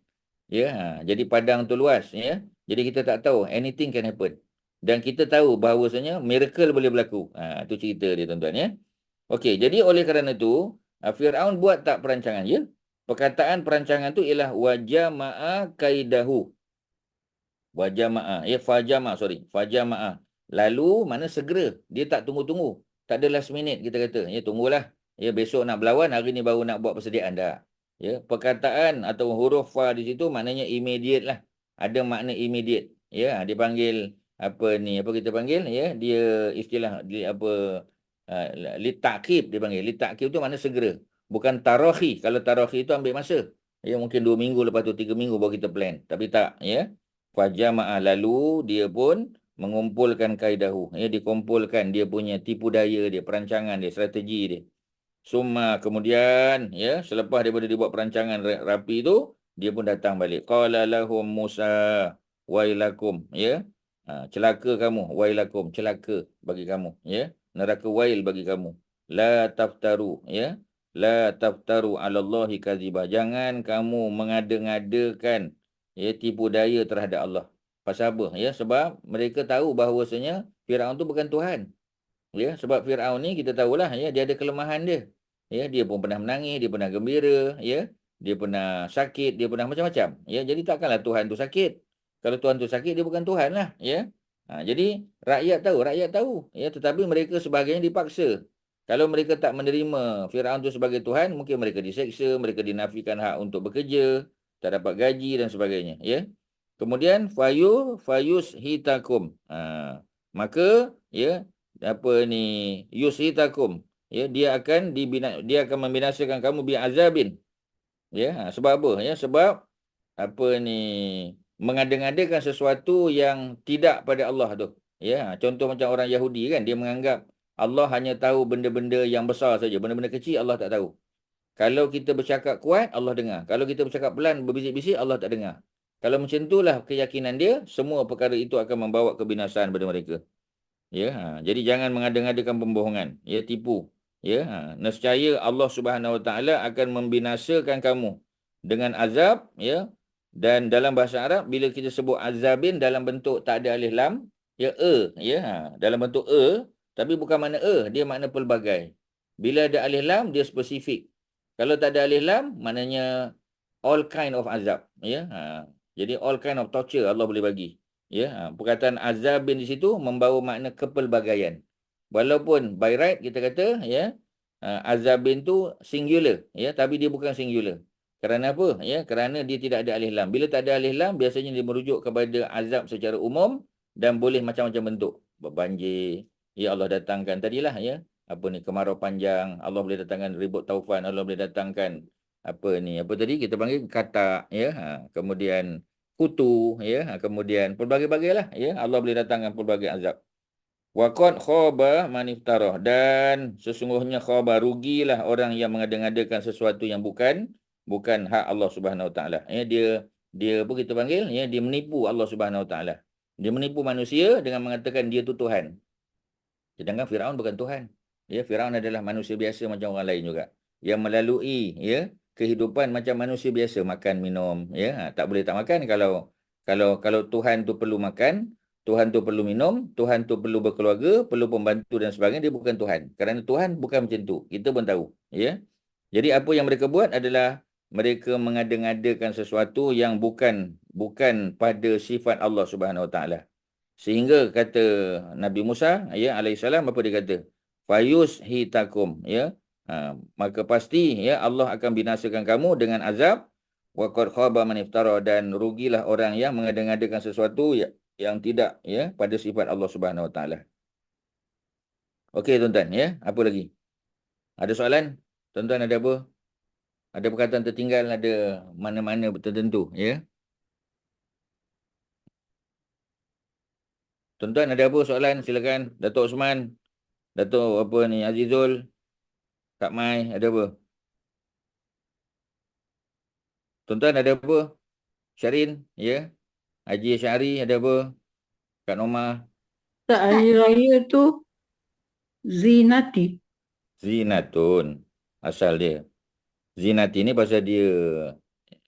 Ya, jadi padang tu luas, ya. Jadi kita tak tahu, anything can happen. Dan kita tahu bahawasanya miracle boleh berlaku. Itu cerita dia, tuan-tuan, ya. Okey, jadi oleh kerana itu Firaun buat tak perancangan, ya. Perkataan perancangan tu ialah wajama'a kaidahu. Wajama'a, ya, fajama'a. Lalu mana segera, dia tak tunggu-tunggu. Tak ada last minute kita kata, ya, tunggulah. Ya, besok nak berlawan, hari ni baru nak buat persediaan dah. Ya, perkataan atau huruf fa di situ maknanya immediate lah. Ada makna immediate. Ya, dipanggil apa kita panggil, ya, dia istilah litakib dipanggil. Litakib tu makna segera. Bukan tarakhi. Kalau tarakhi itu ambil masa. Ya, mungkin 2 minggu, lepas tu 3 minggu baru kita plan. Tapi tak, ya. Fajama'a, lalu dia pun mengumpulkan kaidahu. Ya, dikumpulkan dia punya tipu daya dia, perancangan dia, strategi dia. Summa, kemudian, ya, selepas daripada dibuat perancangan rapi tu, dia pun datang balik. Qala lahum Musa wailakum, ya. Celaka kamu, wailakum, celaka bagi kamu, ya. Neraka wail bagi kamu. La taftaru, ya. La taftaru 'ala Allahi kadzibah. Jangan kamu mengada-ngadakan, ya, tipu daya terhadap Allah. Pasal apa? Ya, sebab mereka tahu bahawasanya Firaun tu bukan Tuhan. Ya, sebab Firaun ni kita tahulah, ya, dia ada kelemahan dia. Ya, dia pun pernah menangis, dia pernah gembira, ya. Dia pernah sakit, dia pernah macam-macam. Ya, jadi takkanlah Tuhan tu sakit. Kalau Tuhan tu sakit, dia bukan Tuhan lah, ya. Jadi rakyat tahu, ya, tetapi mereka sebagainya dipaksa. Kalau mereka tak menerima Firaun tu sebagai Tuhan, mungkin mereka diseksa, mereka dinafikan hak untuk bekerja, tak dapat gaji dan sebagainya, ya. Kemudian fayus hitakum. Maka, ya, yushitakum, ya, dia akan membinasakan kamu bi azabin, ya. Sebab apa? Ya, sebab mengada-ngadakan sesuatu yang tidak pada Allah tu, ya. Contoh macam orang Yahudi kan, dia menganggap Allah hanya tahu benda-benda yang besar saja, benda-benda kecil Allah tak tahu. Kalau kita bercakap kuat, Allah dengar. Kalau kita bercakap pelan, berbisik-bisik, Allah tak dengar. Kalau macam itulah keyakinan dia, semua perkara itu akan membawa kebinasaan pada mereka. Ya, jadi jangan mengada-ngadakan pembohongan, ya, tipu. Ya, nescaya Allah Subhanahu Wa Taala akan membinasakan kamu dengan azab, ya. Dan dalam bahasa Arab bila kita sebut azabin dalam bentuk tak ada alif lam, ya, ya, dalam bentuk tapi bukan makna dia makna pelbagai. Bila ada alif lam dia spesifik. Kalau tak ada alif lam maknanya all kind of azab, ya. Jadi all kind of torture Allah boleh bagi. Ya, perkataan azabin di situ membawa makna kepelbagaian. Walaupun by right kita kata, ya, azabin tu singular, ya, tapi dia bukan singular. Kerana apa? Ya, kerana dia tidak ada alif lam. Bila tak ada alif lam, biasanya dia merujuk kepada azab secara umum dan boleh macam-macam bentuk. Banjir, ya, Allah datangkan tadilah, ya, kemarau panjang, Allah boleh datangkan ribut taufan, Allah boleh datangkan apa tadi kita panggil katak, ya, kemudian kutu, ya, kemudian pelbagai-bagai lah, ya, Allah boleh datangkan pelbagai azab. Waqad khaba man iftarah, dan sesungguhnya khaba, rugilah orang yang mengada-ngadakan sesuatu yang bukan hak Allah Subhanahu Wa Taala. Ya, dia apa kita panggil, ya, dia menipu Allah Subhanahu Wa Taala. Dia menipu manusia dengan mengatakan dia tu Tuhan. Sedangkan Firaun bukan Tuhan. Ya, Firaun adalah manusia biasa macam orang lain juga, yang melalui, ya, kehidupan macam manusia biasa, makan minum, ya. Tak boleh tak makan. Kalau Tuhan tu perlu makan, Tuhan tu perlu minum, Tuhan tu perlu berkeluarga, perlu pembantu dan sebagainya, dia bukan Tuhan. Kerana Tuhan bukan macam tu. Kita pun tahu, ya. Jadi apa yang mereka buat adalah mereka mengada-ngadakan sesuatu yang bukan pada sifat Allah Subhanahu Wa Taala. Sehingga kata Nabi Musa ya alaihissalam, apa dia kata? Fayushitakum ya. Maka pasti ya Allah akan binasakan kamu dengan azab, wa qad khaba man iftara, dan rugilah orang yang mengada-ngadakan sesuatu yang tidak ya pada sifat Allah Subhanahu Wa Taala. Okey tuan-tuan ya, apa lagi? Ada soalan? Tuan-tuan ada apa? Ada perkataan tertinggal, ada mana-mana tertentu ya? Tuan-tuan ada apa soalan? Silakan. Datuk Osman, Datuk apa ni, Azizul, Kak Mai, ada apa? Tuan-tuan ada apa? Syarin, ya? Haji Syari, ada apa? Kak Norma. Tak, hari raya tu Zinati. Zinatun. Asal dia. Zinati ni pasal dia.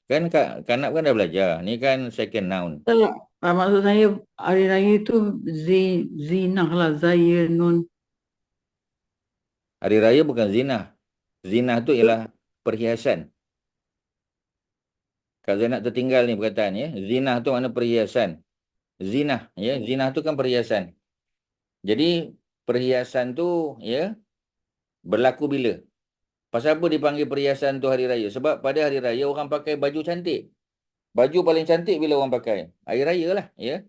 Kan Kak Nak kan dah belajar. Ni kan second noun. Tak, maksud saya hari raya tu zinah lah, Zainun. Hari raya bukan zinah. Zinah tu ialah perhiasan. Kak Zainab tertinggal ni perkataan ya. Zinah tu makna perhiasan. Zinah ya. Zinah tu kan perhiasan. Jadi perhiasan tu ya berlaku bila? Pasal apa dipanggil perhiasan tu hari raya? Sebab pada hari raya orang pakai baju cantik. Baju paling cantik bila orang pakai? Hari raya lah ya.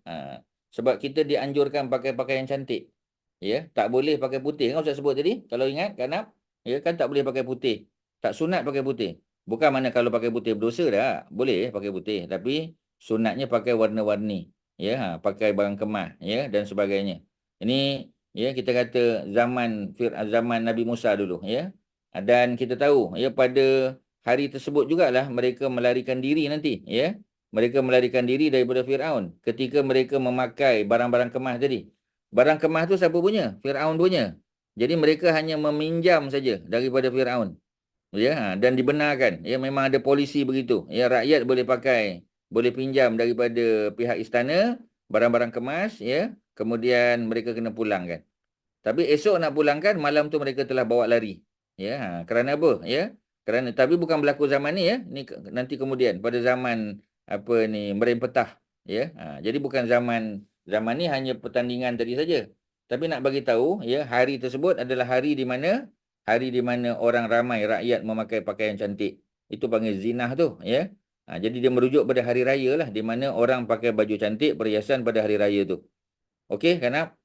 Sebab kita dianjurkan pakai pakaian cantik. Ya, tak boleh pakai putih. Kan Ustaz sebut tadi? Kalau ingat kan Nap? Ya kan tak boleh pakai putih. Tak sunat pakai putih. Bukan mana kalau pakai putih berdosa dah. Boleh pakai putih. Tapi sunatnya pakai warna-warni. Ya, pakai barang kemas ya dan sebagainya. Ini ya kita kata zaman Nabi Musa dulu ya. Dan kita tahu ya pada hari tersebut jugalah mereka melarikan diri nanti ya. Mereka melarikan diri daripada Firaun ketika mereka memakai barang-barang kemas tadi. Barang kemas tu siapa punya? Firaun punya. Jadi mereka hanya meminjam saja daripada Firaun. Ya, dan dibenarkan. Ya, memang ada polisi begitu. Ya, rakyat boleh pakai, boleh pinjam daripada pihak istana barang-barang kemas ya. Kemudian mereka kena pulangkan. Tapi esok nak pulangkan, malam tu mereka telah bawa lari. Ya, kerana apa? Ya. Tapi bukan berlaku zaman ni ya. Ni nanti kemudian pada zaman apa ni merempetah ya. Jadi bukan zaman ni hanya pertandingan tadi saja. Tapi nak bagi tahu ya, hari tersebut adalah hari di mana orang ramai rakyat memakai pakaian cantik. Itu panggil zinah tu ya. Jadi dia merujuk pada hari raya lah, di mana orang pakai baju cantik, perhiasan pada hari raya tu. Okey, Kanap?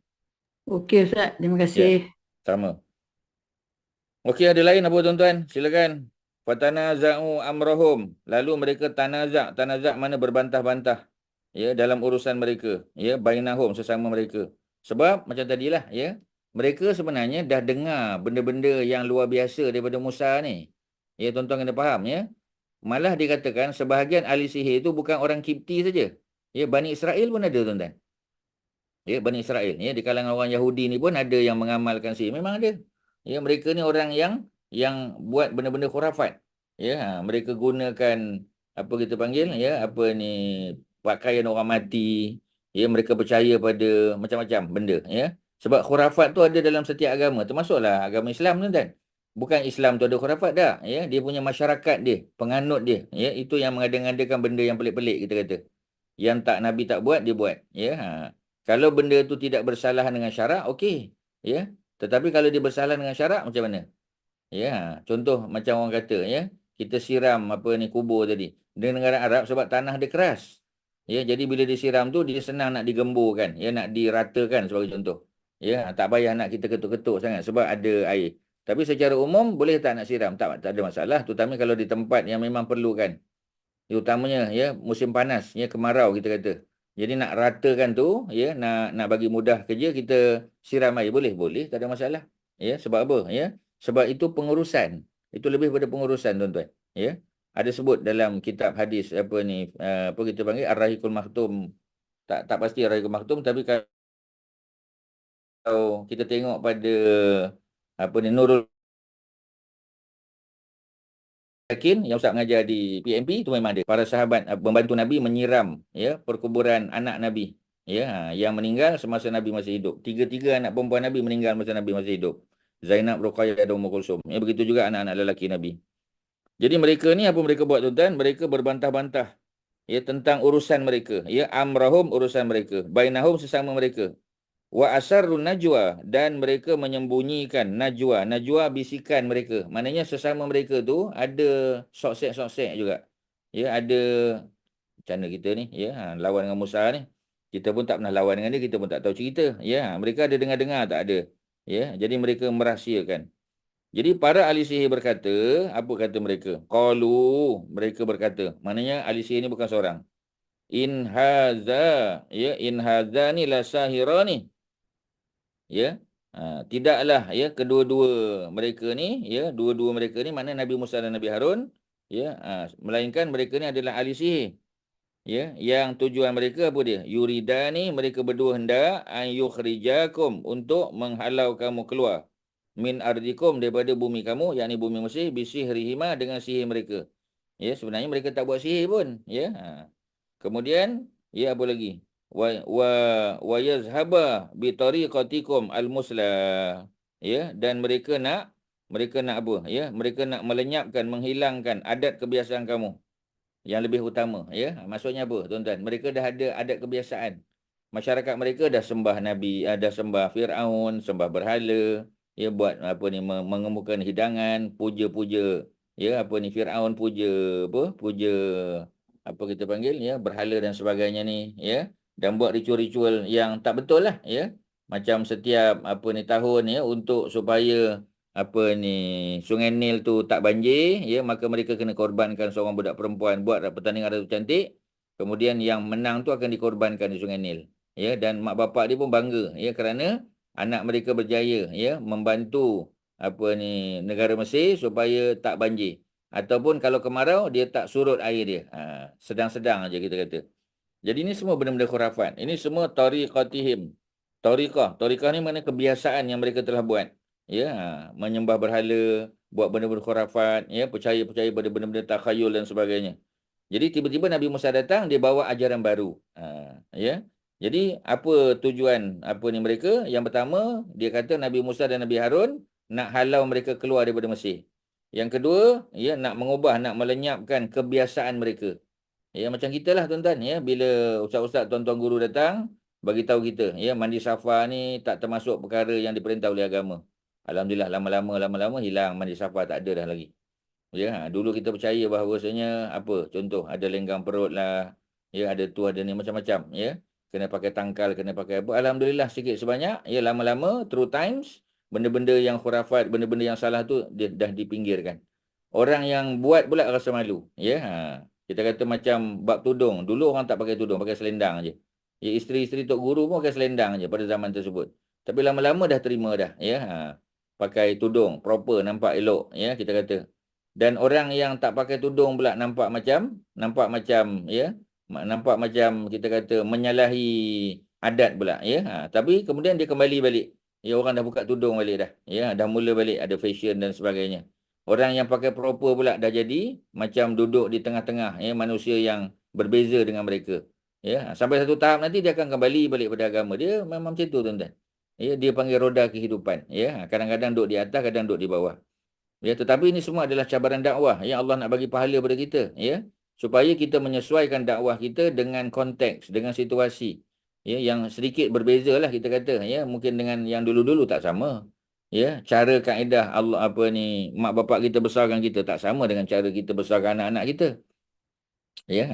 Okey Ustaz, terima kasih. Sama. Okey, ada lain apa tuan-tuan? Silakan. Fatanaza'u amrahum. Lalu mereka tanazak. Tanazak mana berbantah-bantah. Ya, dalam urusan mereka. Ya, bainahum, sesama mereka. Sebab macam tadilah ya. Mereka sebenarnya dah dengar benda-benda yang luar biasa daripada Musa ni. Ya, tuan-tuan kena faham ya. Malah dikatakan sebahagian ahli sihir itu bukan orang Kipti saja. Ya, Bani Israel pun ada tuan-tuan. Ya, Bani Israel. Ya, di kalangan orang Yahudi ni pun ada yang mengamalkan sihir. Memang ada. Ya, mereka ni orang yang buat benda-benda khurafat. Ya, mereka gunakan apa kita panggil ya, apa ni pakaian orang mati. Ya, mereka percaya pada macam-macam benda ya. Sebab khurafat tu ada dalam setiap agama, termasuklah agama Islam tuan-tuan. Bukan Islam tu ada khurafat dah ya, dia punya masyarakat dia, penganut dia ya, itu yang mengada-ngadakan benda yang pelik-pelik kita kata. Yang tak Nabi tak buat dia buat ya. Kalau benda tu tidak bersalahan dengan syarak, okey ya. Tetapi kalau dia bersalah dengan syarak macam mana? Ya, contoh macam orang kata ya, kita siram apa ni kubur tadi. Di negara Arab sebab tanah dia keras. Ya, jadi bila disiram tu dia senang nak digemburkan, ya, nak diratakan sebagai contoh. Ya, tak payah nak kita ketuk-ketuk sangat sebab ada air. Tapi secara umum boleh tak nak siram? Tak ada masalah, terutama kalau di tempat yang memang perlukan. Utamanya ya musim panas, ya kemarau kita kata. Jadi nak ratakan tu, ya, nak bagi mudah kerja, kita siram air. Boleh, tak ada masalah. Ya, sebab apa? Ya, sebab itu pengurusan. Itu lebih pada pengurusan, tuan-tuan. Ya, ada sebut dalam kitab hadis apa ni, apa kita panggil Ar-Rahiqul Maktum. Tak pasti Ar-Rahiqul Maktum, tapi kalau kita tengok pada apa ni Nurul Yakin yang Ustaz mengajar di PMP tu memang ada. Para sahabat membantu Nabi menyiram ya perkuburan anak Nabi ya yang meninggal semasa Nabi masih hidup. Tiga anak perempuan Nabi meninggal masa Nabi masih hidup. Zainab, Ruqayyah dan Ummu Kulsum. Ya begitu juga anak-anak lelaki Nabi. Jadi mereka ni apa mereka buat tuan-tuan? Mereka berbantah-bantah ya tentang urusan mereka, ya amrahum urusan mereka, bainahum sesama mereka. Wa asarrun najwa, dan mereka menyembunyikan najwa. Najwa bisikan mereka. Maknanya sesama mereka tu ada soksek-soksek juga. Ya, ada macam mana kita ni, ya, lawan dengan Musa ni. Kita pun tak pernah lawan dengan dia, kita pun tak tahu cerita. Ya, mereka ada dengar-dengar, tak ada. Ya, jadi mereka merahsiakan. Jadi para ahli sihir berkata, apa kata mereka? Qalu, mereka berkata. Maknanya ahli sihir ni bukan seorang. In haza, ya, in haza ni la sahirani. Ya, tidaklah ya kedua-dua mereka ni, ya, dua-dua mereka ni mana Nabi Musa dan Nabi Harun, ya, melainkan mereka ni adalah ahli sihir. Ya, yang tujuan mereka apa dia? Yuridani, mereka berdua hendak ayukhrijakum, untuk menghalau kamu keluar min ardikum, daripada bumi kamu, yakni bumi Mesir, bisihrihima, dengan sihir mereka. Ya, sebenarnya mereka tak buat sihir pun, ya. Kemudian ya apa lagi? Wa yazhaba bi tariqatikum al-muslah. Ya, dan mereka nak apa? Ya, mereka nak melenyapkan, menghilangkan adat kebiasaan kamu yang lebih utama, ya. Maksudnya apa, tuan-tuan? Mereka dah ada adat kebiasaan. Masyarakat mereka dah sembah nabi, dah sembah Firaun, sembah berhala, ya, buat apa ni, mengemukakan hidangan, puja-puja, ya, apa ni, Firaun puja apa? Puja apa kita panggil, ya, berhala dan sebagainya ni, ya. Dan buat ritual-ritual yang tak betul lah, ya. Macam setiap apa ni tahun, ya, untuk supaya apa ni Sungai Nil tu tak banjir, ya, maka mereka kena korbankan seorang budak perempuan buat pertandingan Ratu Cantik. Kemudian yang menang tu akan dikorbankan di Sungai Nil, ya, dan mak bapak dia pun bangga, ya, kerana anak mereka berjaya, ya, membantu apa ni negara Mesir supaya tak banjir, ataupun kalau kemarau dia tak surut air dia. Sedang-sedang aja kita kata. Jadi ini semua benda-benda khurafat. Ini semua tariqatihim. Tariqah ni mana kebiasaan yang mereka telah buat. Ya, menyembah berhala, buat benda-benda khurafat, ya, percaya pada benda-benda takhayul dan sebagainya. Jadi tiba-tiba Nabi Musa datang, dia bawa ajaran baru. Ya. Jadi apa tujuan apa ni mereka? Yang pertama, dia kata Nabi Musa dan Nabi Harun nak halau mereka keluar daripada Mesir. Yang kedua, ya, nak mengubah, nak melenyapkan kebiasaan mereka. Ya, macam kita lah tuan-tuan, ya, bila ustaz-ustaz, tuan-tuan guru datang bagi tahu kita, ya, mandi safar ni tak termasuk perkara yang diperintah oleh agama. Alhamdulillah lama-lama hilang, mandi safar tak ada dah lagi. Ya, dulu kita percaya bahawasanya apa? Contoh, ada lenggang perut lah, ya, ada tu, ada ni, macam-macam, ya. Kena pakai tangkal, kena pakai apa. Alhamdulillah sikit sebanyak, ya, lama-lama through times, benda-benda yang khurafat, benda-benda yang salah tu dia dah dipinggirkan. Orang yang buat pula rasa malu, ya. Kita kata macam bab tudung. Dulu orang tak pakai tudung, pakai selendang aje. Ya, isteri-isteri tok guru pun pakai selendang aje pada zaman tersebut. Tapi lama-lama dah terima dah, ya. Pakai tudung proper, nampak elok, ya, kita kata. Dan orang yang tak pakai tudung pula nampak macam ya, nampak macam kita kata menyalahi adat pula, ya. Tapi kemudian dia kembali balik. Ya, orang dah buka tudung balik dah. Ya, dah mula balik ada fashion dan sebagainya. Orang yang pakai proper pula dah jadi macam duduk di tengah-tengah, ya, manusia yang berbeza dengan mereka. Ya, sampai satu tahap nanti dia akan kembali balik pada agama dia, memang macam tu tuan-tuan. Ya, dia panggil roda kehidupan, ya. Kadang-kadang duduk di atas, kadang duduk di bawah. Ya, tetapi ini semua adalah cabaran dakwah. Ya, Allah nak bagi pahala pada kita, ya, supaya kita menyesuaikan dakwah kita dengan konteks, dengan situasi, ya, yang sedikit berbeza lah kita kata, ya, mungkin dengan yang dulu-dulu tak sama. Ya, cara kaedah Allah apa ni mak bapak kita besarkan kita tak sama dengan cara kita besarkan anak-anak kita. Ya,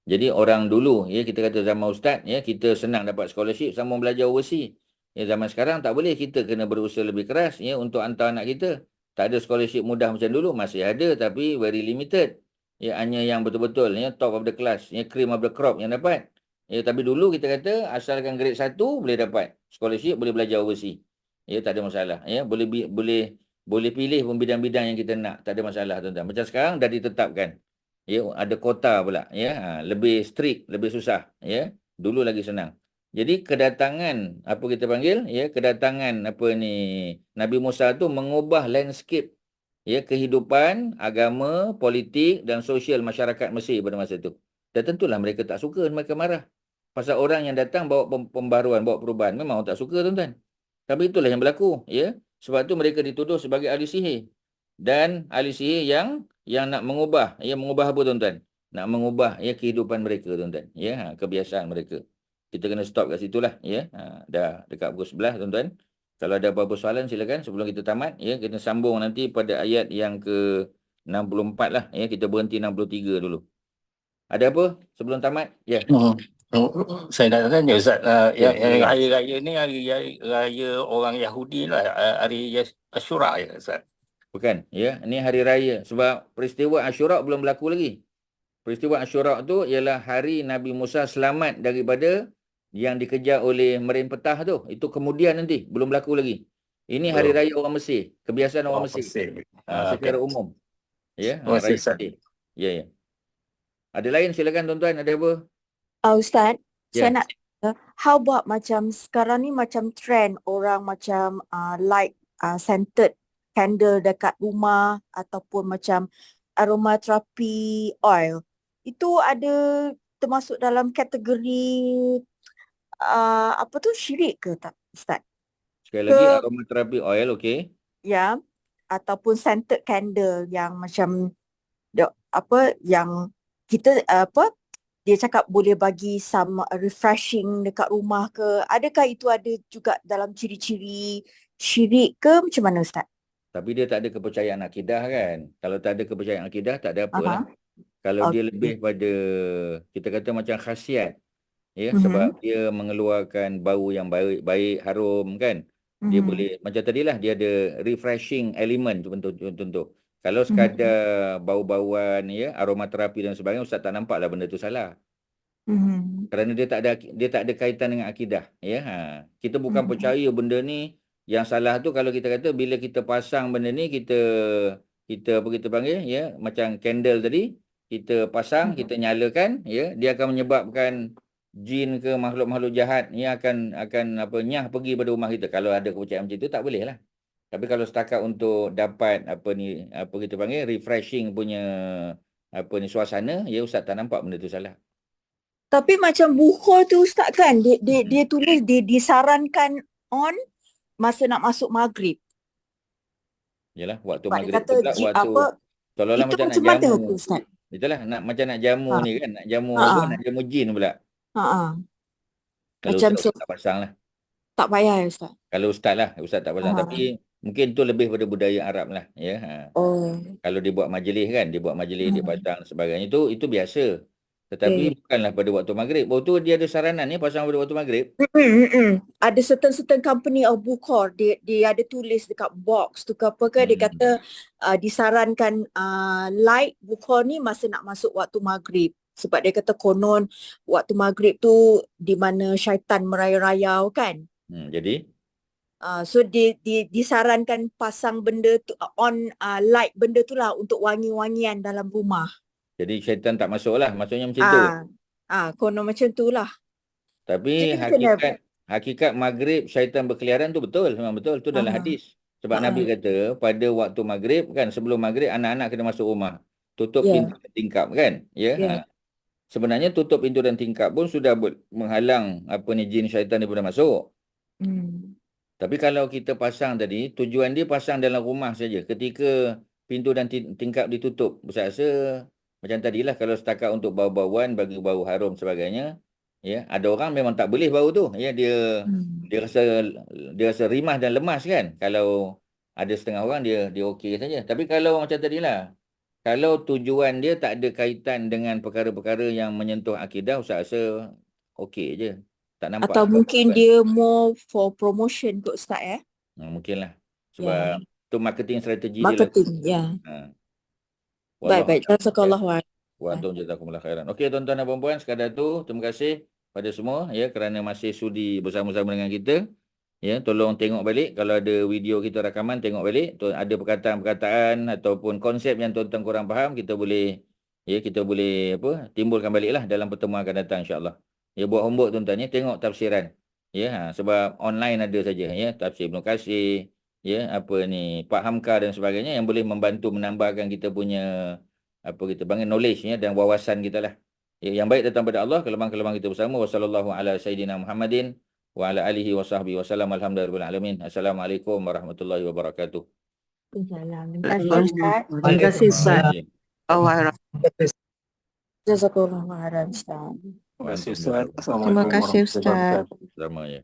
jadi orang dulu, ya, kita kata zaman ustaz, ya, kita senang dapat scholarship, sambung belajar overseas. Ya, zaman sekarang tak boleh, kita kena berusaha lebih keras, ya, untuk hantar anak kita. Tak ada scholarship mudah macam dulu, masih ada tapi very limited. Ya, hanya yang betul-betul, ya, top of the class, ya, cream of the crop yang dapat. Ya, tapi dulu kita kata asalkan grade 1 boleh dapat scholarship, boleh belajar overseas. Ya, tak ada masalah, ya, boleh pilih pun bidang-bidang yang kita nak, tak ada masalah tuan-tuan. Macam sekarang dah ditetapkan. Ya, ada kota pula, ya, lebih strict, lebih susah, ya. Dulu lagi senang. Jadi kedatangan apa kita panggil, ya, kedatangan apa ni Nabi Musa tu mengubah landscape, ya, kehidupan, agama, politik dan sosial masyarakat Mesir pada masa itu. Dan tentulah mereka tak suka, mereka marah. Pasal orang yang datang bawa pembaruan, bawa perubahan, memang orang tak suka tuan-tuan. Tapi itulah yang berlaku, ya. Sebab tu mereka dituduh sebagai ahli sihir. dan ahli sihir yang nak mengubah, mengubah apa tuan-tuan? Nak mengubah kehidupan mereka tuan-tuan, kebiasaan mereka. Kita kena stop kat situlah, dah dekat pukul 11 tuan-tuan. Kalau ada apa-apa soalan silakan sebelum kita tamat, kita sambung nanti pada ayat yang ke 64 lah, kita berhenti 63 dulu. Ada apa sebelum tamat? Ya. Saya nak tanya Ustaz, Ya, yang silakan. hari raya ni hari raya orang Yahudi lah, hari Asyura ya Ustaz. Bukan, ini hari raya sebab peristiwa Asyura belum berlaku lagi. Peristiwa Asyura tu ialah hari Nabi Musa selamat daripada yang dikejar oleh merempetah tu. Itu kemudian nanti, belum berlaku lagi. Ini hari raya orang Mesir, kebiasaan orang Mesir. Secara umum. Terima kasih, Raya Ustaz. Mesir. Ya. Ada lain silakan tuan-tuan, ada apa? Ustaz, Ya. saya nak how about macam sekarang ni macam trend orang macam light scented candle dekat rumah ataupun macam aromatherapy oil. Itu ada termasuk dalam kategori apa tu syirik ke tak Ustaz? Sekali lagi aromatherapy oil, okey. Ya, ataupun scented candle yang macam yang kita dia cakap boleh bagi some refreshing dekat rumah ke. Adakah itu ada juga dalam ciri-ciri syirik ke macam mana Ustaz? Tapi dia tak ada kepercayaan akidah kan. Kalau tak ada kepercayaan akidah tak ada apa lah. Kalau dia lebih pada kita kata macam khasiat, sebab dia mengeluarkan bau yang baik, harum kan. Dia boleh macam tadilah dia ada refreshing element contoh. Kalau sekadar bau-bauan aromaterapi dan sebagainya, Ustaz tak nampaklah benda tu salah. Kerana dia tak ada kaitan dengan akidah, Kita bukan percaya benda ni. Yang salah tu kalau kita kata bila kita pasang benda ni kita apa kita panggil macam candle tadi, kita pasang, kita nyalakan, dia akan menyebabkan jin ke makhluk-makhluk jahat akan nyah pergi pada rumah kita. Kalau ada kepercayaan macam tu tak boleh lah. Tapi kalau setakat untuk dapat apa kita panggil refreshing punya suasana, Ustaz tak nampak benda tu salah. Tapi macam bukhor tu Ustaz kan dia tulis dia disarankan on masa nak masuk maghrib. Yalah, waktu Sebab maghrib dia kata tu pula waktu seolah-olah itu macam nak macam mana jamu. tu Ustaz? Itulah macam nak jamu ni kan, nak jamu nak jamu jin pula. Kalau Macam Ustaz tak pasang lah. Tak payah ya Ustaz. Kalau Ustaz tak pasang, tapi mungkin tu lebih pada budaya Arab lah, Kalau dia buat majlis kan, dia pasang sebagainya, itu biasa. Tetapi bukanlah pada waktu maghrib. Waktu dia ada saranan pasang pada waktu maghrib. Ada certain company of bukhor dia ada tulis dekat box tu ke apa ke, dia kata disarankan light bukhor ni masa nak masuk waktu maghrib. Sebab dia kata konon waktu maghrib tu di mana syaitan merayau-rayau kan. Jadi so disarankan pasang benda tu on light benda tu lah untuk wangi-wangian dalam rumah. Jadi syaitan tak masuk lah, maksudnya macam tu. Konon macam tu lah. Tapi hakikat maghrib syaitan berkeliaran tu betul, memang betul. Tu dalam hadis. Sebab Nabi kata pada waktu maghrib kan, sebelum maghrib anak-anak kena masuk rumah. Tutup pintu dan tingkap kan. Sebenarnya tutup pintu dan tingkap pun sudah menghalang jin syaitan daripada masuk. Tapi kalau kita pasang tadi, tujuan dia pasang dalam rumah saja. Ketika pintu dan tingkap ditutup, saya rasa macam tadilah, kalau setakat untuk bau-bauan, bagi bau harum sebagainya, ada orang memang tak boleh bau tu. Dia rasa rimah dan lemas kan. Kalau ada setengah orang dia okey saja. Tapi kalau macam tadilah, kalau tujuan dia tak ada kaitan dengan perkara-perkara yang menyentuh akidah, saya rasa okey je. Tak nampak. Atau mungkin dia more for promotion kot Ustaz mungkinlah. Sebab tu marketing strategi marketing dia. Baik. Jazakallah wa antum jazakumullah khairan. Okey tuan-tuan dan puan-puan, sekadar tu terima kasih pada semua kerana masih sudi bersama-sama dengan kita. Tolong tengok balik kalau ada video kita rakaman, tengok balik. Ada perkataan-perkataan ataupun konsep yang tuan-tuan kurang faham, kita boleh timbulkan baliklah dalam pertemuan akan datang insya-Allah. Buat homework tuan-tuan tengok tafsiran. Sebab online ada saja tafsir Ibnu Katsir, Pak Hamka dan sebagainya yang boleh membantu menambahkan kita punya kita panggil knowledge dan wawasan kita lah. Yang baik datang pada Allah, kelemahan-kelemahan kita bersama. Wassallallahu ala sayyidina Muhammadin wa ala alihi wa sahbihi wa sallam. Alhamdulillahirabbil alamin. Assalamualaikum warahmatullahi wabarakatuh. Terima kasih, Ustaz. Terima kasih Ustaz. Allah. Jazakallah khairan Ustaz. Terima kasih Ustaz. Terima kasih Ustaz. Sama ya.